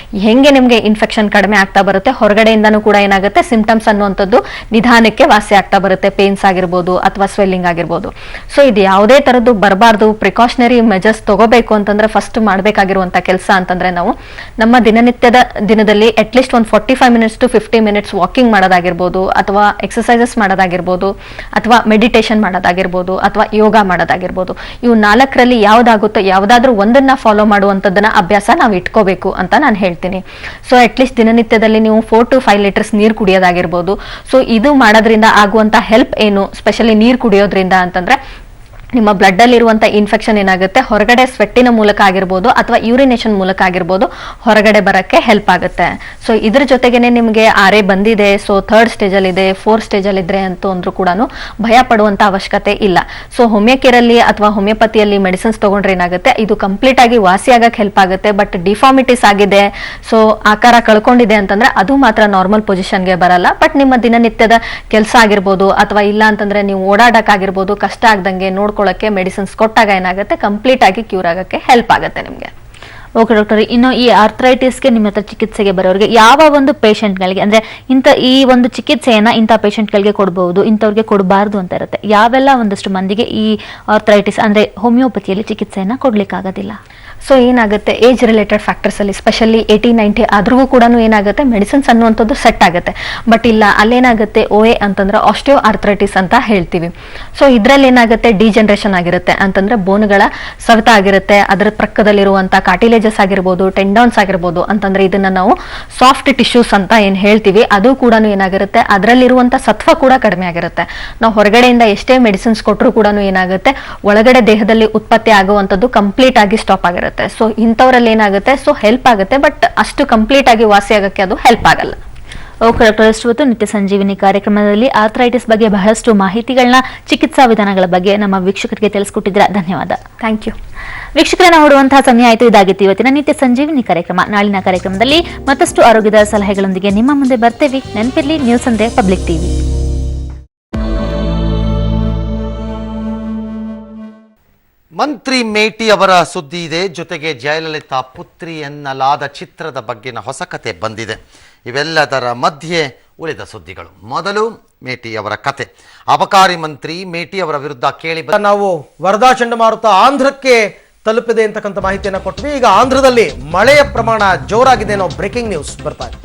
ಹೆಂಗೆ ನಿಮ್ಗೆ ಇನ್ಫೆಕ್ಷನ್ ಕಡಿಮೆ ಆಗ್ತಾ ಬರುತ್ತೆ, ಹೊರಗಡೆಯಿಂದನೂ ಕೂಡ ಏನಾಗುತ್ತೆ ಸಿಂಪ್ಟಮ್ಸ್ ಅನ್ನುವಂಥದ್ದು ನಿಧಾನಕ್ಕೆ ವಾಸಿ ಆಗ್ತಾ ಬರುತ್ತೆ. ಪೇನ್ಸ್ ಆಗಿರ್ಬೋದು ಅಥವಾ ಸ್ವೆಲ್ಲಿಂಗ್ ಆಗಿರ್ಬೋದು. ಸೊ ಇದು ಯಾವುದೇ ತರದ್ದು ಬರಬಾರ್ದು, ಪ್ರಿಕಾಷನರಿ ಮೆಜರ್ಸ್ ತಗೋಬೇಕು ಅಂತಂದ್ರೆ ಫಸ್ಟ್ ಮಾಡಬೇಕಾಗಿರುವಂತ ಕೆಲಸ ಅಂತಂದ್ರೆ ನಾವು ನಮ್ಮ ದಿನನಿತ್ಯದ ದಿನದಲ್ಲಿ ಅಟ್ಲೀಸ್ಟ್ ಒಂದು 45 ಮಿನಿಟ್ಸ್ ಟು 50 ಮಿನಿಟ್ಸ್ ವಾಕಿಂಗ್ ಮಾಡೋದಾಗಿರ್ಬೋದು, ಅಥವಾ ಎಕ್ಸಸೈಸಸ್ ಮಾಡೋದಾಗಿರ್ಬೋದು, ಅಥವಾ ಮೆಡಿಟೇಷನ್ ಮಾಡೋದಾಗಿರ್ಬೋದು, ಅಥವಾ ಯೋಗ ಮಾಡೋದಾಗಿರ್ಬೋದು. ಇವು 4ರಲ್ಲಿ ಯಾವ್ದಾಗುತ್ತೋ ಯಾವ್ದಾದ್ರೂ ಒಂದನ್ನ ಫಾಲೋ ಮಾಡುವಂತದ್ದನ್ನ ಅಭ್ಯಾಸ ನಾವು ಇಟ್ಕೋಬೇಕು ಅಂತ ನಾನು ಹೇಳ್ತೀನಿ. ಸೊ ಅಟ್ಲೀಸ್ಟ್ ದಿನನಿತ್ಯದಲ್ಲಿ ನೀವು 4 to 5 ಲೀಟರ್ಸ್ ನೀರು ಕುಡಿಯೋದಾಗಿರ್ಬೋದು. ಸೊ ಇದು ಮಾಡೋದ್ರಿಂದ ಆಗುವಂತ ಹೆಲ್ಪ್ ಏನು, ಸ್ಪೆಷಲಿ ನೀರು ಕುಡಿಯೋದ್ರಿಂದ ಅಂತಂದ್ರೆ ನಿಮ್ಮ ಬ್ಲಡ್ ಅಲ್ಲಿ ಇರುವಂತ ಇನ್ಫೆಕ್ಷನ್ ಏನಾಗುತ್ತೆ ಹೊರಗಡೆ ಸ್ವೆಟ್ಟಿನ ಮೂಲಕ ಆಗಿರ್ಬೋದು ಅಥವಾ ಯೂರಿನೇಷನ್ ಮೂಲಕ ಆಗಿರ್ಬೋದು ಹೊರಗಡೆ ಬರಕ್ಕೆ ಹೆಲ್ಪ್ ಆಗುತ್ತೆ. ಸೊ ಇದ್ರ ಜೊತೆಗೇನೆ ನಿಮಗೆ ಆರೆ ಬಂದಿದೆ, ಸೊ 3rd ಸ್ಟೇಜ್ ಅಲ್ಲಿ ಇದೆ, 4th ಸ್ಟೇಜ್ ಅಲ್ಲಿ ಇದ್ರೆ ಅಂತ ಅಂದ್ರೂ ಕೂಡ ಭಯ ಪಡುವಂತ ಅವಶ್ಯಕತೆ ಇಲ್ಲ. ಸೊ ಹೋಮಿಯೋಕೇರ್ ಅಲ್ಲಿ ಅಥವಾ ಹೋಮಿಯೋಪತಿಯಲ್ಲಿ ಮೆಡಿಸಿನ್ಸ್ ತಗೊಂಡ್ರೆ ಏನಾಗುತ್ತೆ, ಇದು ಕಂಪ್ಲೀಟ್ ಆಗಿ ವಾಸಿ ಆಗಕ್ಕೆ ಹೆಲ್ಪ್ ಆಗುತ್ತೆ. ಬಟ್ ಡಿಫಾರ್ಮಿಟೀಸ್ ಆಗಿದೆ, ಸೊ ಆಕಾರ ಕಳ್ಕೊಂಡಿದೆ ಅಂತಂದ್ರೆ ಅದು ಮಾತ್ರ ನಾರ್ಮಲ್ ಪೊಸಿಷನ್ಗೆ ಬರಲ್ಲ. ಬಟ್ ನಿಮ್ಮ ದಿನನಿತ್ಯದ ಕೆಲಸ ಆಗಿರ್ಬೋದು ಅಥವಾ ಇಲ್ಲ ಅಂತಂದ್ರೆ ನೀವು ಓಡಾಡಕ್ಕಾಗಿರ್ಬೋದು, ಕಷ್ಟ ಆಗ್ದಂಗೆ ನೋಡ್ಕೊಳ್ಳೋಕೆ ಮೆಡಿಸಿನ್ಸ್ ಕೊಟ್ಟಾಗ ಏನಾಗುತ್ತೆ ಕಂಪ್ಲೀಟ್ ಆಗಿ ಕ್ಯೂರ್ ಆಗಕ್ಕೆ ಹೆಲ್ಪ್ ಆಗುತ್ತೆ ನಿಮ್ಗೆ. ಓಕೆ ಡಾಕ್ಟರ್, ಇನ್ನು ಈ ಆರ್ಥರೈಟಿಸ್ಗೆ ನಿಮ್ಮ ಹತ್ರ ಚಿಕಿತ್ಸೆಗೆ ಬರೋರಿಗೆ ಯಾವ ಒಂದು ಪೇಷಂಟ್ಗಳಿಗೆ ಅಂದ್ರೆ ಈ ಒಂದು ಚಿಕಿತ್ಸೆಯನ್ನ ಇಂಥ ಪೇಷಂಟ್ಗಳಿಗೆ ಕೊಡಬಹುದು, ಇಂಥವ್ರಿಗೆ ಕೊಡಬಾರ್ದು ಅಂತ ಇರುತ್ತೆ, ಯಾವೆಲ್ಲ ಒಂದಷ್ಟು ಮಂದಿಗೆ ಈ ಆರ್ಥರೈಟಿಸ್ ಅಂದ್ರೆ ಹೋಮಿಯೋಪತಿಯಲ್ಲಿ ಚಿಕಿತ್ಸೆಯನ್ನ ಕೊಡ್ಲಿಕ್ಕಾಗೋದಿಲ್ಲ? ಸೊ ಏನಾಗುತ್ತೆ, ಏಜ್ ರಿಲೇಟೆಡ್ ಫ್ಯಾಕ್ಟರ್ಸ್ ಅಲ್ಲಿ ಸ್ಪೆಷಲಿ 80-90 ಆದ್ರೂ ಕೂಡ ಏನಾಗುತ್ತೆ ಮೆಡಿಸಿನ್ಸ್ ಅನ್ನುವಂಥದ್ದು ಸೆಟ್ ಆಗುತ್ತೆ. ಬಟ್ ಇಲ್ಲ ಅಲ್ಲೇನಾಗುತ್ತೆ OA ಅಂತಂದ್ರೆ ಆಸ್ಟಿಯೋ ಆರ್ಥರೈಟಿಸ್ ಅಂತ ಹೇಳ್ತೀವಿ. ಸೊ ಇದ್ರಲ್ಲಿ ಏನಾಗುತ್ತೆ ಡಿಜನರೇಷನ್ ಆಗಿರುತ್ತೆ, ಅಂತಂದ್ರೆ ಬೋನ್ಗಳ ಸವೆತ ಆಗಿರುತ್ತೆ, ಅದರ ಪಕ್ಕದಲ್ಲಿರುವಂತ ಕಾರ್ಟಿಲೇಜಸ್ ಆಗಿರ್ಬೋದು, ಟೆಂಡಾನ್ಸ್ ಆಗಿರ್ಬೋದು, ಅಂತಂದ್ರೆ ಇದನ್ನ ನಾವು ಸಾಫ್ಟ್ ಟಿಶ್ಯೂಸ್ ಅಂತ ಏನ್ ಹೇಳ್ತೀವಿ, ಅದು ಕೂಡ ಏನಾಗಿರುತ್ತೆ ಅದರಲ್ಲಿರುವಂತ ಸತ್ವ ಕೂಡ ಕಡಿಮೆ ಆಗಿರುತ್ತೆ. ನಾವು ಹೊರಗಡೆಯಿಂದ ಎಷ್ಟೇ ಮೆಡಿಸಿನ್ಸ್ ಕೊಟ್ಟರು ಕೂಡ ಏನಾಗುತ್ತೆ ಒಳಗಡೆ ದೇಹದಲ್ಲಿ ಉತ್ಪತ್ತಿ ಆಗುವಂಥದ್ದು ಕಂಪ್ಲೀಟ್ ಆಗಿ ಸ್ಟಾಪ್ ಆಗಿರುತ್ತೆ. ಸೊ ಇಂಥವ್ರಲ್ಲಿ ಏನಾಗುತ್ತೆ, ಸೊ ಹೆಲ್ಪ್ ಆಗುತ್ತೆ, ಬಟ್ ಅಷ್ಟು ಕಂಪ್ಲೀಟ್ ಆಗಿ ವಾಸಿ ಆಗಕ್ಕೆ ಅದು ಹೆಲ್ಪ್ ಆಗಲ್ಲ. ಓಕೆ ಡಾಕ್ಟರ್, ಇಷ್ಟು ನಿತ್ಯ ಸಂಜೀವಿನಿ ಕಾರ್ಯಕ್ರಮದಲ್ಲಿ ಆರ್ಥರೈಟಿಸ್ ಬಗ್ಗೆ ಬಹಳಷ್ಟು ಮಾಹಿತಿಗಳನ್ನ, ಚಿಕಿತ್ಸಾ ವಿಧಾನಗಳ ಬಗ್ಗೆ ನಮ್ಮ ವೀಕ್ಷಕರಿಗೆ ತಿಳಿಸ್ಕೊಟ್ಟಿದ್ರ, ಧನ್ಯವಾದ. Thank you. ವೀಕ್ಷಕರನ್ನ ಹೊಡುವಂತಹ ಸಮಯ ಆಯಿತು. ಇದಾಗಿತ್ತು ಇವತ್ತಿನ ನಿತ್ಯ ಸಂಜೀವಿನಿ ಕಾರ್ಯಕ್ರಮ. ನಾಳಿನ ಕಾರ್ಯಕ್ರಮದಲ್ಲಿ ಮತ್ತಷ್ಟು ಆರೋಗ್ಯದ ಸಲಹೆಗಳೊಂದಿಗೆ ನಿಮ್ಮ ಮುಂದೆ ಬರ್ತೇವೆ. ನೆನಪಿರ್ಲಿ, ನ್ಯೂಸ್ ಅಂದ್ರೆ ಪಬ್ಲಿಕ್ ಟಿವಿ. ಮಂತ್ರಿ ಮೇಟಿ ಅವರ ಸುದ್ದಿ ಇದೆ, ಜೊತೆಗೆ ಜಯಲಲಿತಾ ಪುತ್ರಿ ಎನ್ನಲಾದ ಚಿತ್ರದ ಬಗ್ಗೆನ ಹೊಸ ಕತೆ ಬಂದಿದೆ. ಇವೆಲ್ಲದರ ಮಧ್ಯೆ ಉಳಿದ ಸುದ್ದಿಗಳು. ಮೊದಲು ಮೇಟಿ ಅವರ ಕತೆ. ಅಬಕಾರಿ ಮಂತ್ರಿ ಮೇಟಿ ಅವರ ವಿರುದ್ಧ ಕೇಳಿ ನಾವು ವರದಾ ಚಂಡಮಾರುತ ಆಂಧ್ರಕ್ಕೆ ತಲುಪಿದೆ ಅಂತಕ್ಕಂಥ ಮಾಹಿತಿಯನ್ನು ಕೊಟ್ವಿ. ಈಗ ಆಂಧ್ರದಲ್ಲಿ ಮಳೆಯ ಪ್ರಮಾಣ ಜೋರಾಗಿದೆ ಅನ್ನೋ ಬ್ರೇಕಿಂಗ್ ನ್ಯೂಸ್ ಬರ್ತಾ ಇದೆ.